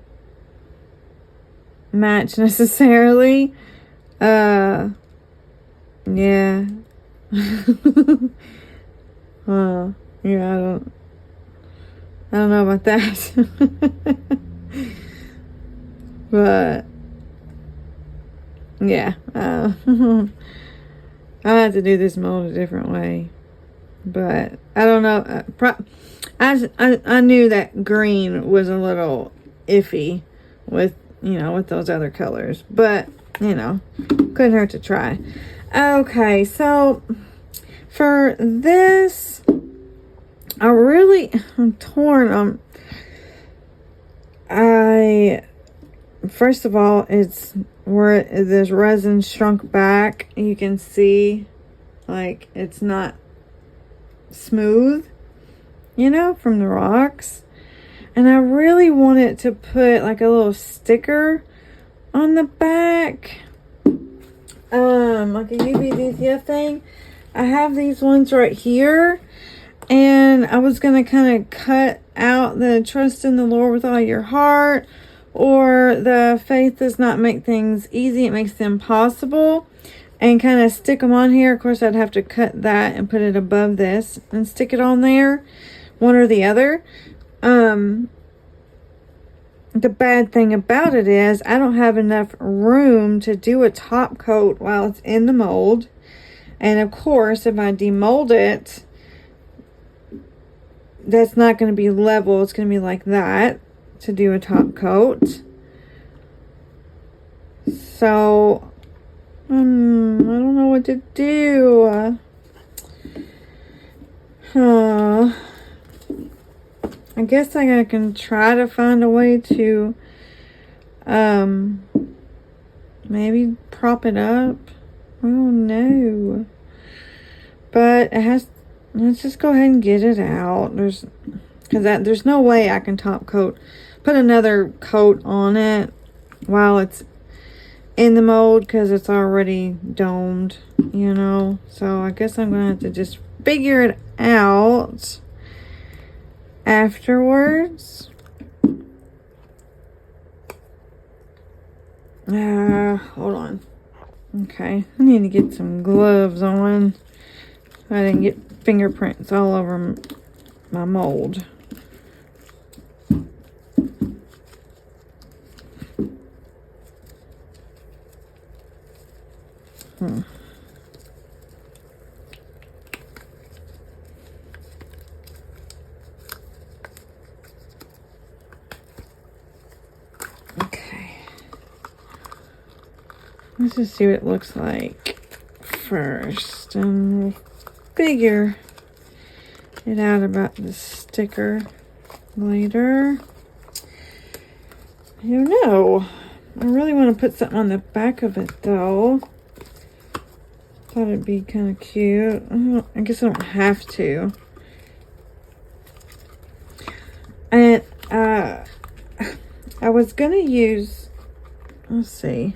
match necessarily. Yeah. Yeah, I don't know about that. But yeah, I'll have to do this mold a different way. But I don't know. I knew that green was a little iffy with, with those other colors. But, couldn't hurt to try. Okay, so for this, I'm torn. First of all, it's where this resin shrunk back. You can see, like, it's not smooth, from the rocks. And I really wanted to put like a little sticker on the back, like a UVDTF thing. I have these ones right here, and I was gonna kind of cut out the trust in the Lord with all your heart or the faith does not make things easy, it makes them possible, and kind of stick them on here. Of course, I'd have to cut that and put it above this and stick it on there, one or the other. The bad thing about it is I don't have enough room to do a top coat while it's in the mold. And of course, if I demold it, that's not going to be level. It's going to be like that to do a top coat. So, I don't know what to do. I guess I can try to find a way to maybe prop it up. I don't know. But it has, let's just go ahead and get it out. There's no way I can top coat, put another coat on it while it's in the mold, because it's already domed, you know. So I guess I'm gonna have to just figure it out afterwards. Hold on. Okay, I need to get some gloves on. I didn't get fingerprints all over my mold. Okay. Let's just see what it looks like first, and we'll figure it out about the sticker later. I don't know. I really want to put something on the back of it though. Thought it'd be kind of cute. I guess I don't have to. And I was gonna use, let's see.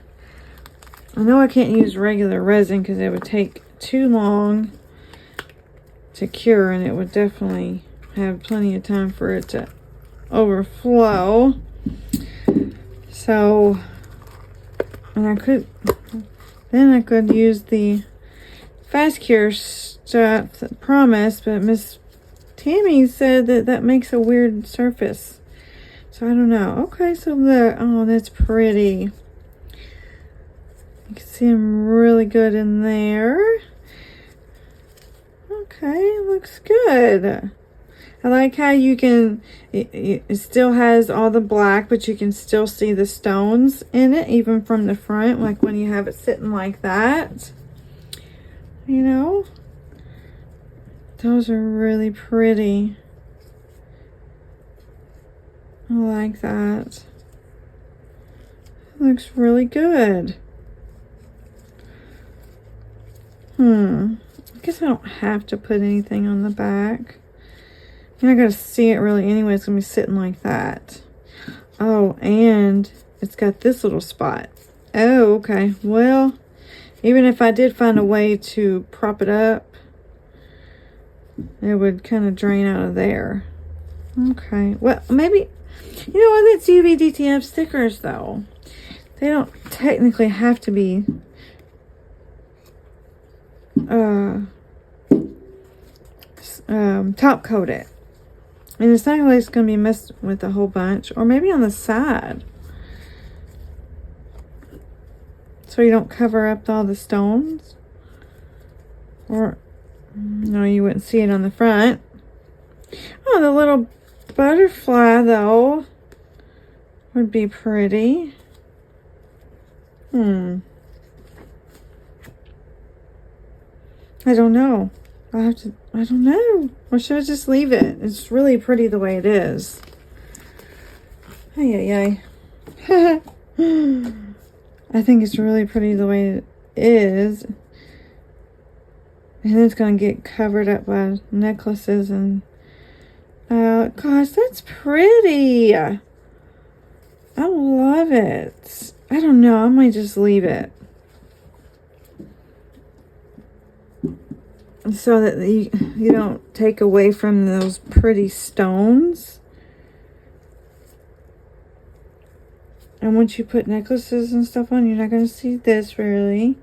I know I can't use regular resin because it would take too long to cure, and it would definitely have plenty of time for it to overflow. So, and I could use the fast cure stuff that promised, but Miss Tammy said that makes a weird surface. So I don't know. Okay, so oh, that's pretty. You can see them really good in there. Okay, looks good. I like how you can, it still has all the black, but you can still see the stones in it, even from the front, like when you have it sitting like that. You know? Those are really pretty. I like that. It looks really good. I guess I don't have to put anything on the back. You're not going to see it really anyway. It's going to be sitting like that. Oh, and it's got this little spot. Oh, okay. Well, even if I did find a way to prop it up, it would kind of drain out of there. Okay. Well, maybe, you know what? That's UV DTF stickers, though. They don't technically have to be top coated. And it's not like it's going to be messed with a whole bunch. Or maybe on the side. So you don't cover up all the stones. Or, no, you wouldn't see it on the front. Oh, the little butterfly, though, would be pretty. I don't know. I don't know. Or should I just leave it? It's really pretty the way it is. Ay. I think it's really pretty the way it is. And it's going to get covered up by necklaces and... gosh, that's pretty. I love it. I don't know. I might just leave it. So that you don't take away from those pretty stones. And once you put necklaces and stuff on, you're not going to see this really.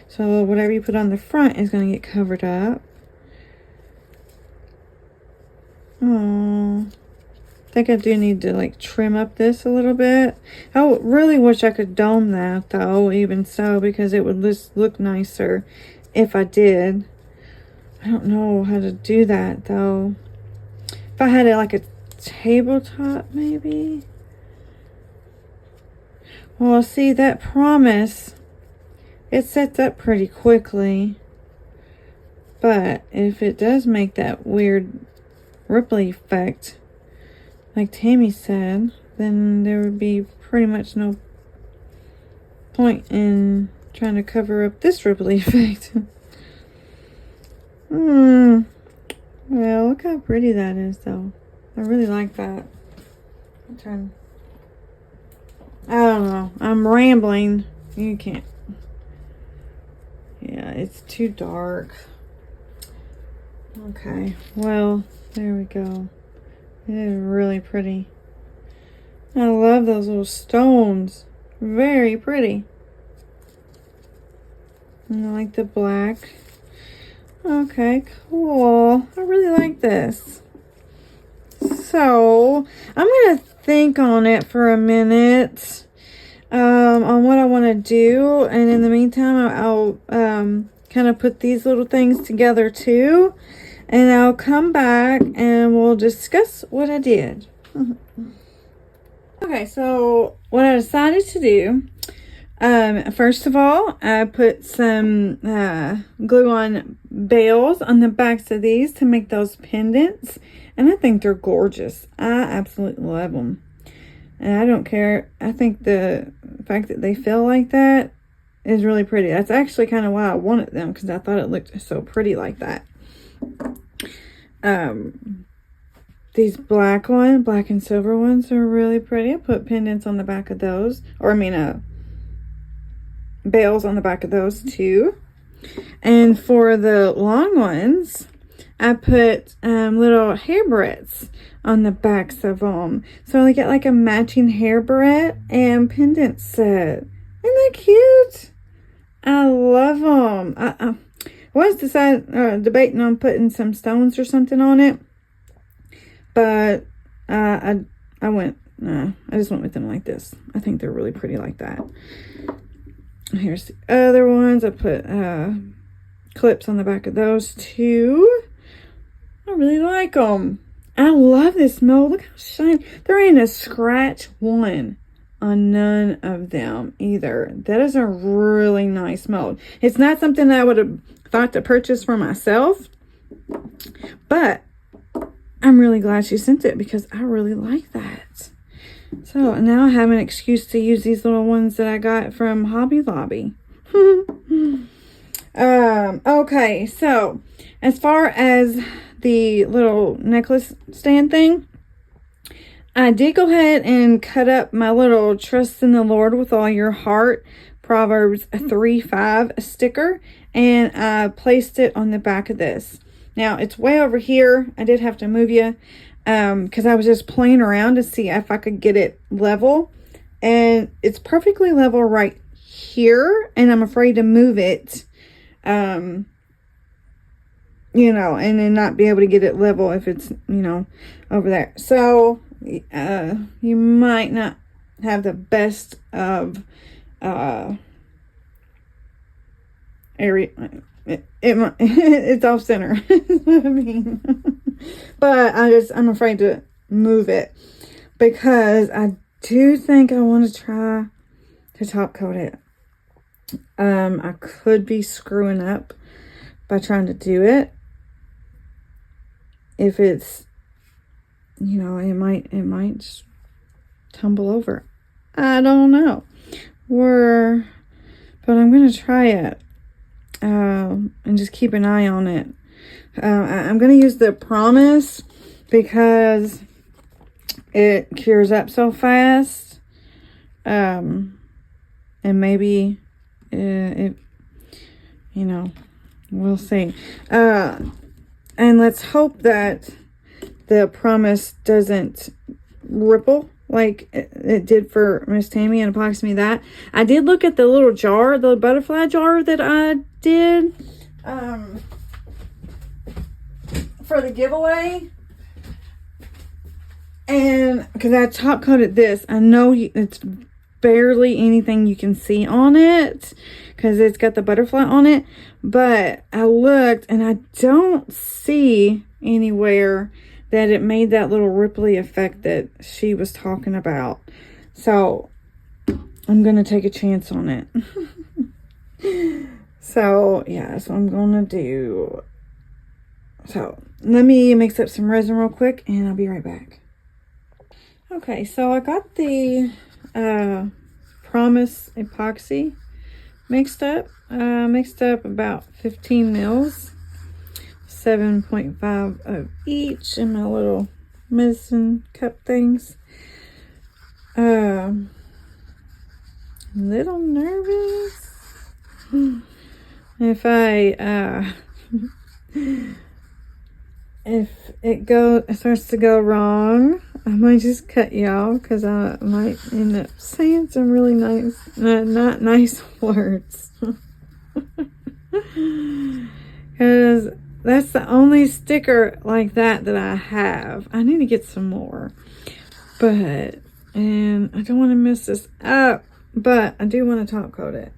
So whatever you put on the front is going to get covered up. Oh, I think I do need to like trim up this a little bit. I really wish I could dome that though, even so, because it would just look nicer if I did. I don't know how to do that though. If I had it like a tabletop maybe. Well, see, that promise, it sets up pretty quickly. But if it does make that weird ripply effect, like Tammy said, then there would be pretty much no point in trying to cover up this ripply effect. Well, look how pretty that is, though. I really like that. I don't know. I'm rambling. You can't. Yeah, it's too dark. Okay, well, there we go. It is really pretty. I love those little stones. Very pretty. And I like the black. Okay, cool. I really like this. So, I'm going to think on it for a minute. On what I want to do. And in the meantime, I'll kind of put these little things together too. And I'll come back and we'll discuss what I did. Okay, so what I decided to do, first of all, I put some glue on bails on the backs of these to make those pendants. And I think they're gorgeous. I absolutely love them. And I don't care. I think the fact that they feel like that is really pretty. That's actually kind of why I wanted them, because I thought it looked so pretty like that. These black and silver ones are really pretty. I put pendants on the back of those, or I mean bails on the back of those too. And for the long ones, I put little hair barrettes on the backs of them, so I get like a matching hair barrette and pendant set. Isn't that cute? I love them. I was debating on putting some stones or something on it, but I just went with them like this. I think they're really pretty like that. Here's the other ones. I put clips on the back of those too. I really like them. I love this mold. Look how shiny. There ain't a scratch one on none of them either. That is a really nice mold. It's not something that I would have thought to purchase for myself, but I'm really glad she sent it because I really like that. So now I have an excuse to use these little ones that I got from Hobby Lobby. Okay, so as far as the little necklace stand thing, I did go ahead and cut up my little Trust in the Lord with All Your Heart Proverbs 3:5 sticker, and I placed it on the back of this. Now it's way over here. I did have to move you because I was just playing around to see if I could get it level, and it's perfectly level right here, and I'm afraid to move it you know, and then not be able to get it level if it's, you know, over there. So you might not have the best of area. It's off center. What I mean. But I'm afraid to move it because I do think I want to try to top coat it. I could be screwing up by trying to do it. If it's, you know, it might just tumble over. I don't know. But I'm going to try it. And just keep an eye on it. I'm going to use the Promise because it cures up so fast. And maybe it, you know, we'll see. And let's hope that the Promise doesn't ripple like it did for Miss Tammy and epoxy me that. I did look at the little jar, the butterfly jar that I did for the giveaway. And because I top coated this, I know it's barely anything you can see on it because it's got the butterfly on it. But I looked and I don't see anywhere that it made that little ripply effect that she was talking about. So I'm going to take a chance on it. So yeah, that's what I'm going to do. So let me mix up some resin real quick and I'll be right back. Okay, so I got the Promise epoxy mixed up. Mixed up about 15 mils. 7.5 of each in my little medicine cup things. Little nervous. If it starts to go wrong, I might just cut y'all because I might end up saying some really nice, not nice words. Because that's the only sticker like that I have. I need to get some more. And I don't want to mess this up, but I do want to top coat it.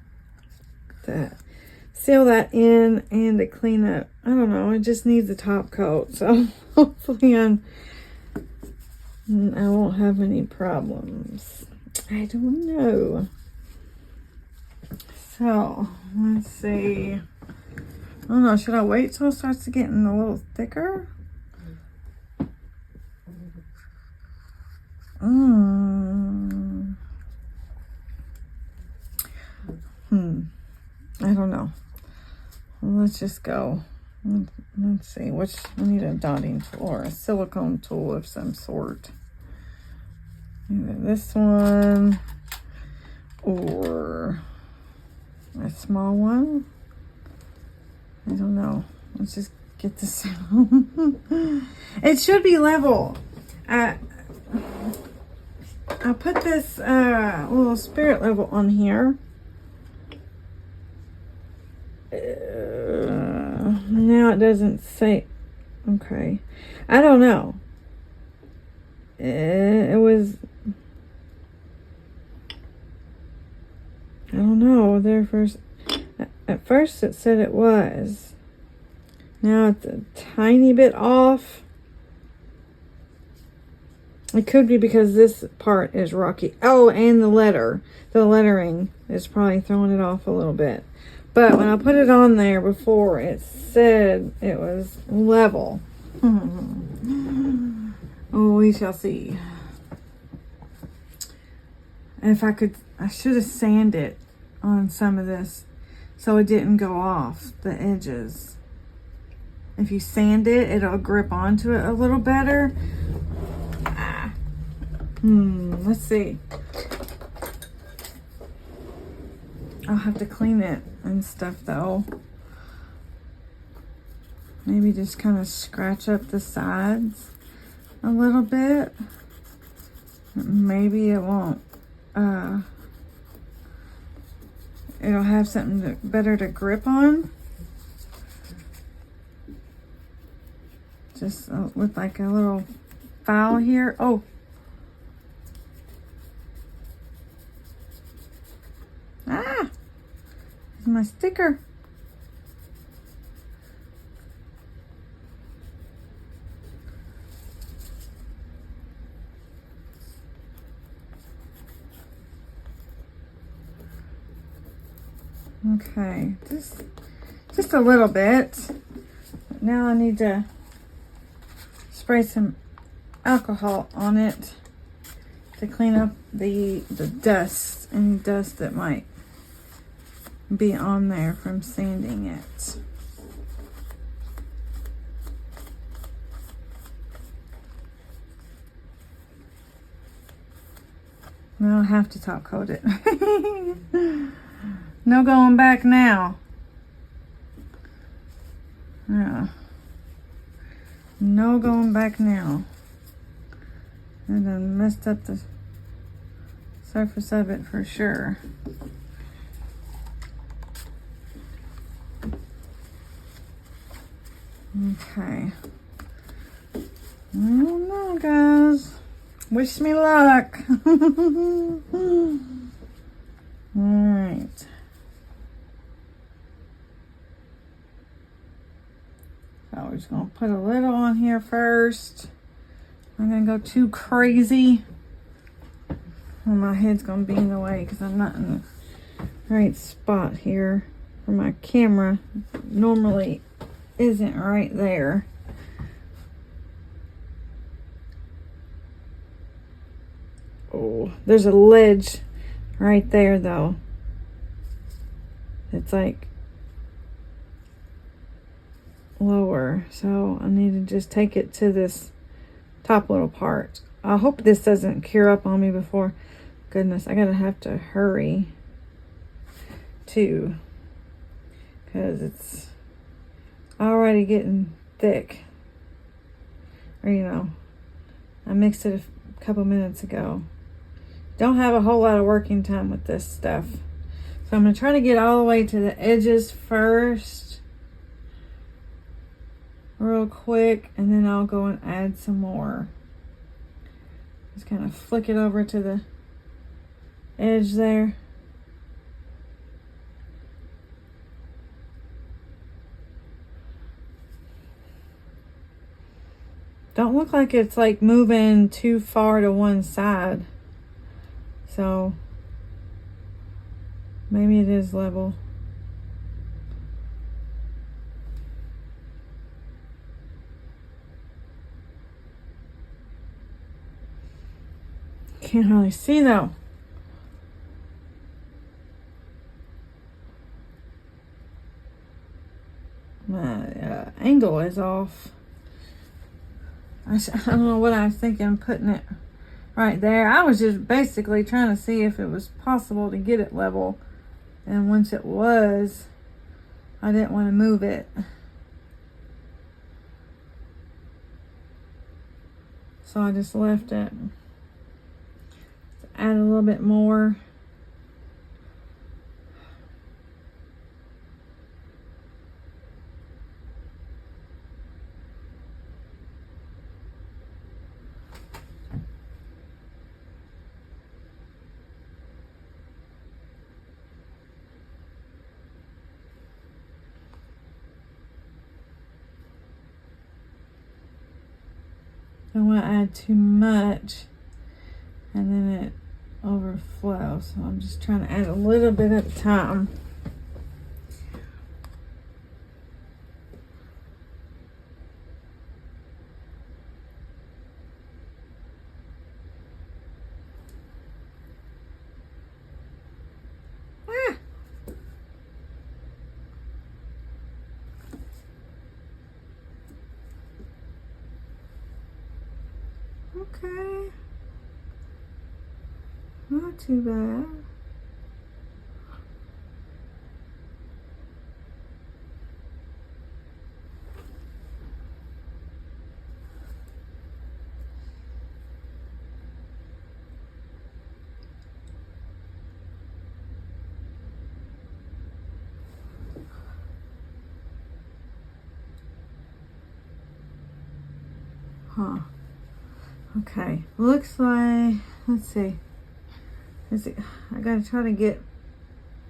Seal that in and to clean up. I don't know, it just needs a top coat. So hopefully I won't have any problems. I don't know. So let's see. I don't know, should I wait till it starts to getting a little thicker? I don't know. Let's just go. Let's see. I need a dotting tool or a silicone tool of some sort. Either this one or a small one. I don't know. Let's just get this out. It should be level. I put this little spirit level on here. Now it doesn't say. Okay. I don't know. It was. I don't know. At first it said it was. Now it's a tiny bit off. It could be because this part is rocky. Oh, and the lettering is probably throwing it off a little bit. But when I put it on there before, it said it was level. Oh, we shall see. If I should have sanded it on some of this so it didn't go off the edges. If you sand it, it'll grip onto it a little better. Let's see. I'll have to clean it and stuff though. Maybe just kind of scratch up the sides a little bit. Maybe it won't. It'll have something better to grip on. Just with like a little file here. Oh. Here's my sticker. Okay, just a little bit. Now I need to spray some alcohol on it to clean up the dust, any dust that might be on there from sanding it. Now I'll have to top coat it. No going back now. Yeah. No going back now. I done messed up the surface of it for sure. Okay. I don't know, guys. Wish me luck. Alright. So we're just going to put a little on here first. I'm going to go too crazy. Well, my head's going to be in the way because I'm not in the right spot here for my camera. Normally isn't right there. Oh, there's a ledge right there though. It's like lower, so I need to just take it to this top little part. I hope this doesn't cure up on me before. Goodness, I gotta have to hurry too, because it's already getting thick. Or, you know, I mixed it a couple minutes ago. Don't have a whole lot of working time with this stuff, so I'm gonna try to get all the way to the edges first real quick, and then I'll go and add some more. Just kind of flick it over to the edge there. Don't look like it's like moving too far to one side, so maybe it is level. Can't hardly see though. My angle is off. I don't know what I was thinking putting it right there. I was just basically trying to see if it was possible to get it level, and once it was, I didn't want to move it. So I just left it. Add a little bit more. Don't want to add too much and then it overflows, so I'm just trying to add a little bit at a time. Okay, not too bad. Huh. Okay, looks like, let's see. I gotta try to get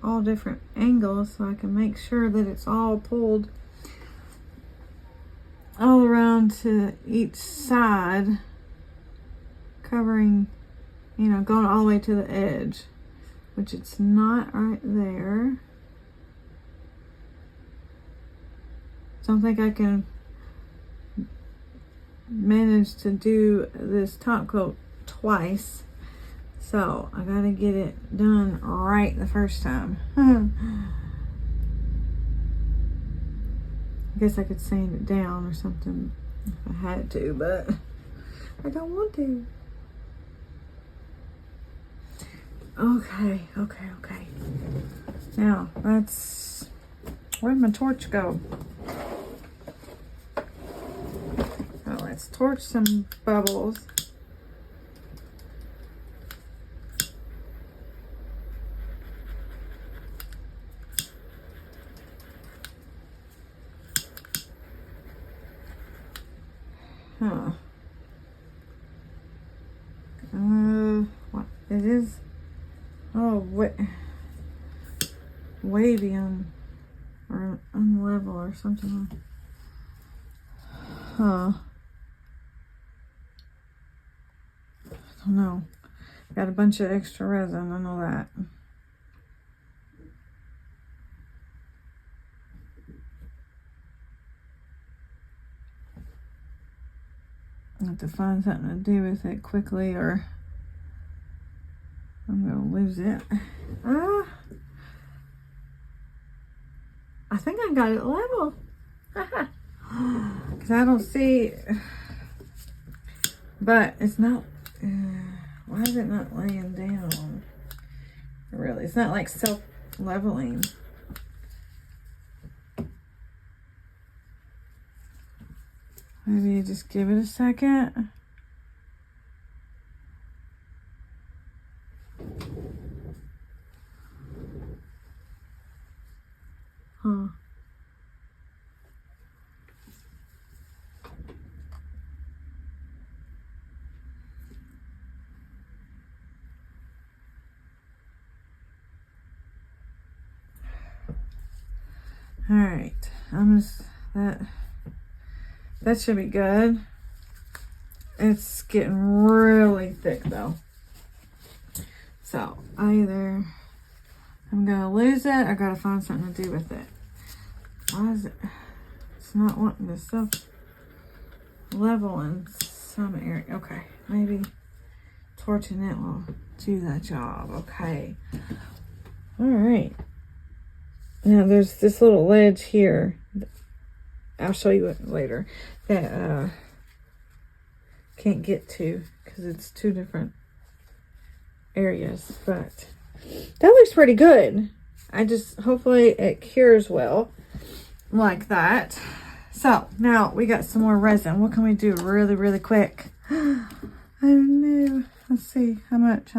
all different angles so I can make sure that it's all pulled all around to each side, covering, you know, going all the way to the edge, which it's not right there. Don't think I can manage to do this top coat twice, so I gotta get it done right the first time. I guess I could sand it down or something if I had to, but I don't want to. Okay. Now where'd my torch go? Let's torch some bubbles. Huh. What? It is, oh, wavy on, or unlevel or something. Huh. I don't know. Got a bunch of extra resin, I know that. I have to find something to do with it quickly or I'm gonna lose it. I think I got it level. Because I don't see, but it's not, why is it not laying down? Really, it's not like self-leveling. Maybe you just give it a second. Huh. All right, I'm just, that should be good. It's getting really thick though. So either I'm gonna lose it or gotta find something to do with it. Why is it, it's not wanting to self-level in some area. Okay, maybe torching it will do that job. Okay. All right. Now there's this little ledge here. I'll show you it later. That can't get to because it's two different areas. But that looks pretty good. I just, hopefully it cures well like that. So now we got some more resin. What can we do really, really quick? I don't know. Let's see. How much?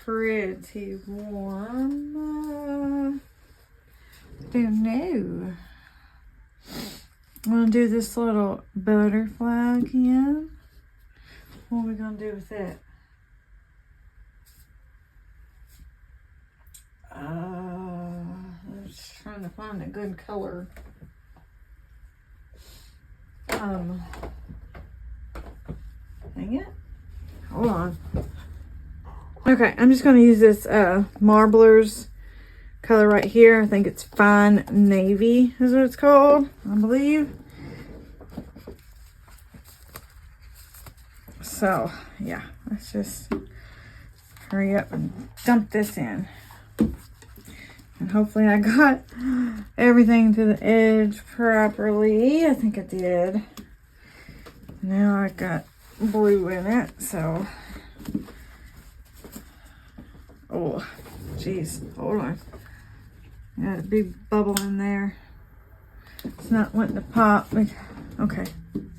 Pretty warm. Don't know. I'm gonna do this little butterfly again. What are we gonna do with it? I'm just trying to find a good color. Dang it. Hold on. Okay, I'm just going to use this Marbler's color right here. I think it's Fine Navy is what it's called, I believe. So, yeah, let's just hurry up and dump this in. And hopefully I got everything to the edge properly. I think I did. Now I got blue in it, so... Oh, geez, hold on. Got a big bubble in there. It's not wanting to pop. Okay,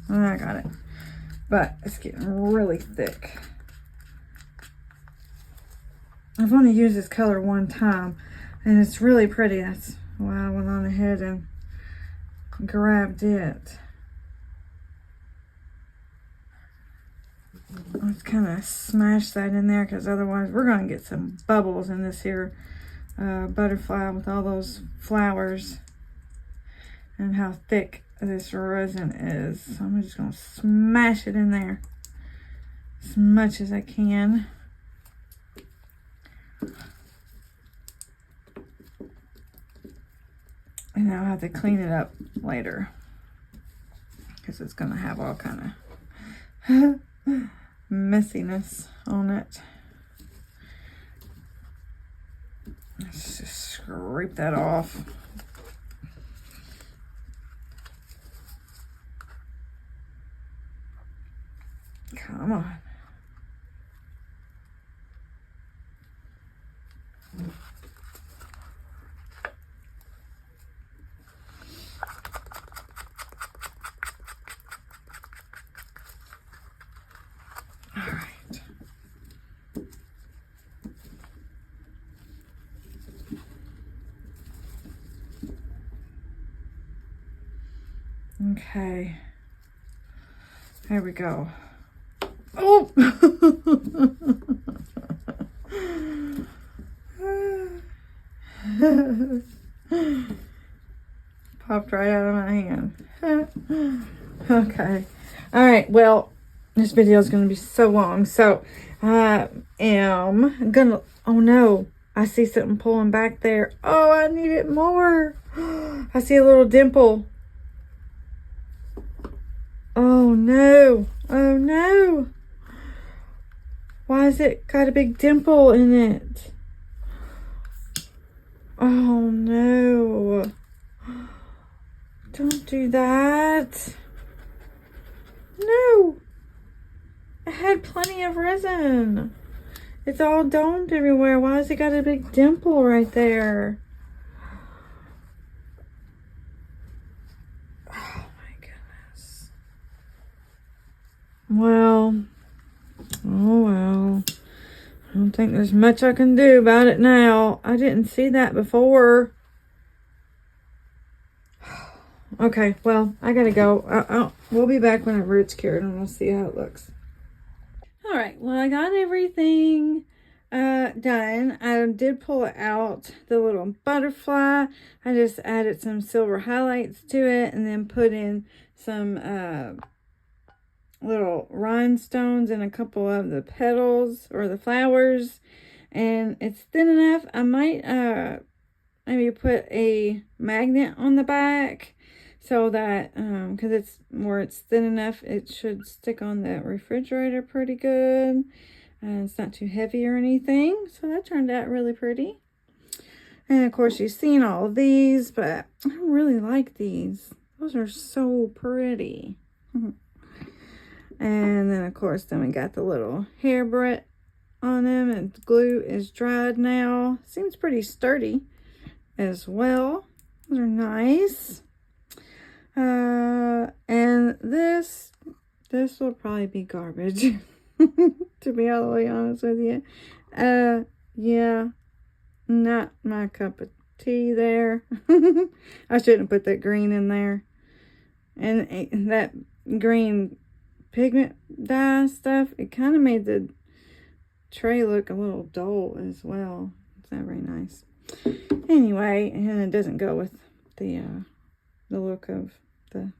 I got it. But it's getting really thick. I've only used this color one time, and it's really pretty. That's why I went on ahead and grabbed it. Let's kind of smash that in there because otherwise we're going to get some bubbles in this here butterfly with all those flowers and how thick this resin is. So I'm just going to smash it in there as much as I can. And I'll have to clean it up later because it's going to have all kind of messiness on it. Let's just scrape that off. Come on. Okay. There we go. Oh! Popped right out of my hand. Okay. All right. Well, this video is going to be so long. So I am going to... Oh, no. I see something pulling back there. Oh, I need it more. I see a little dimple. Oh, no. Oh, no. Why has it got a big dimple in it? Oh, no. Don't do that. No. I had plenty of resin. It's all domed everywhere. Why has it got a big dimple right there? Oh my goodness. Well. Oh well. I don't think there's much I can do about it now. I didn't see that before. Okay, well, I gotta go. We'll be back whenever it's cured and we'll see how it looks. All right, well, I got everything done. I did pull out the little butterfly. I just added some silver highlights to it and then put in some little rhinestones in a couple of the petals or the flowers. And it's thin enough. I might maybe put a magnet on the back so that because it's thin enough, it should stick on the refrigerator pretty good. And it's not too heavy or anything. So that turned out really pretty. And of course you've seen all of these, but I really like these. Those are so pretty. And then of course then we got the little hair barrette on them, and the glue is dried now. Seems pretty sturdy as well. Those are nice. And this will probably be garbage, to be all the way honest with you. Yeah, not my cup of tea there. I shouldn't put that green in there. And that green pigment dye stuff, it kind of made the tray look a little dull as well. It's not very nice. Anyway, and it doesn't go with the look of the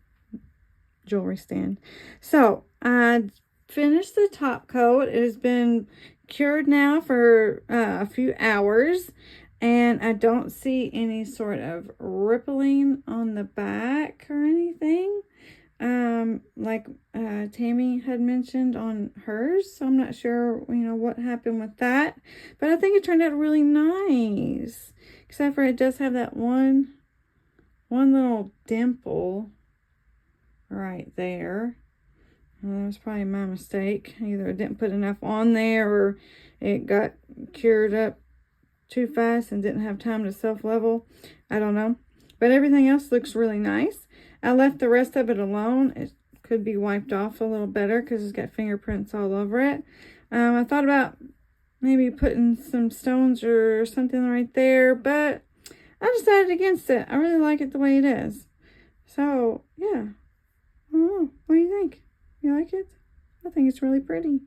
jewelry stand. So I finished the top coat. It has been cured now for a few hours, and I don't see any sort of rippling on the back or anything, like Tammy had mentioned on hers. So I'm not sure, what happened with that, but I think it turned out really nice, except for it does have that one little dimple right there. That was probably my mistake. Either I didn't put enough on there, or it got cured up too fast and didn't have time to self-level. I don't know. But everything else looks really nice. I left the rest of it alone. It could be wiped off a little better because it's got fingerprints all over it. I thought about maybe putting some stones or something right there, but I decided against it. I really like it the way it is. So, yeah. I don't know. What do you think? You like it? I think it's really pretty.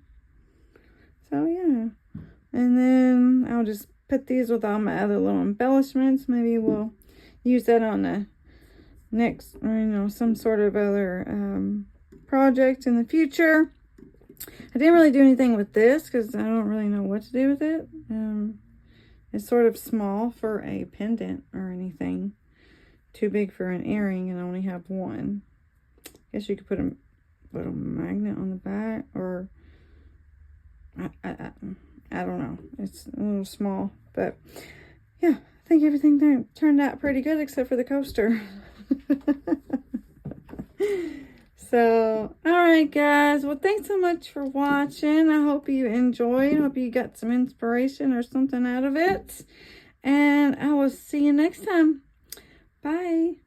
So, yeah. And then I'll just put these with all my other little embellishments. Maybe we'll use that on the next, some sort of other project in the future. I didn't really do anything with this because I don't really know what to do with it. It's sort of small for a pendant or anything. Too big for an earring, and I only have one. I guess you could put a little magnet on the back, or I don't know. It's a little small, but yeah, I think everything turned out pretty good except for the coaster. So, all right, guys. Well, thanks so much for watching. I hope you enjoyed. Hope you got some inspiration or something out of it. And I will see you next time. Bye.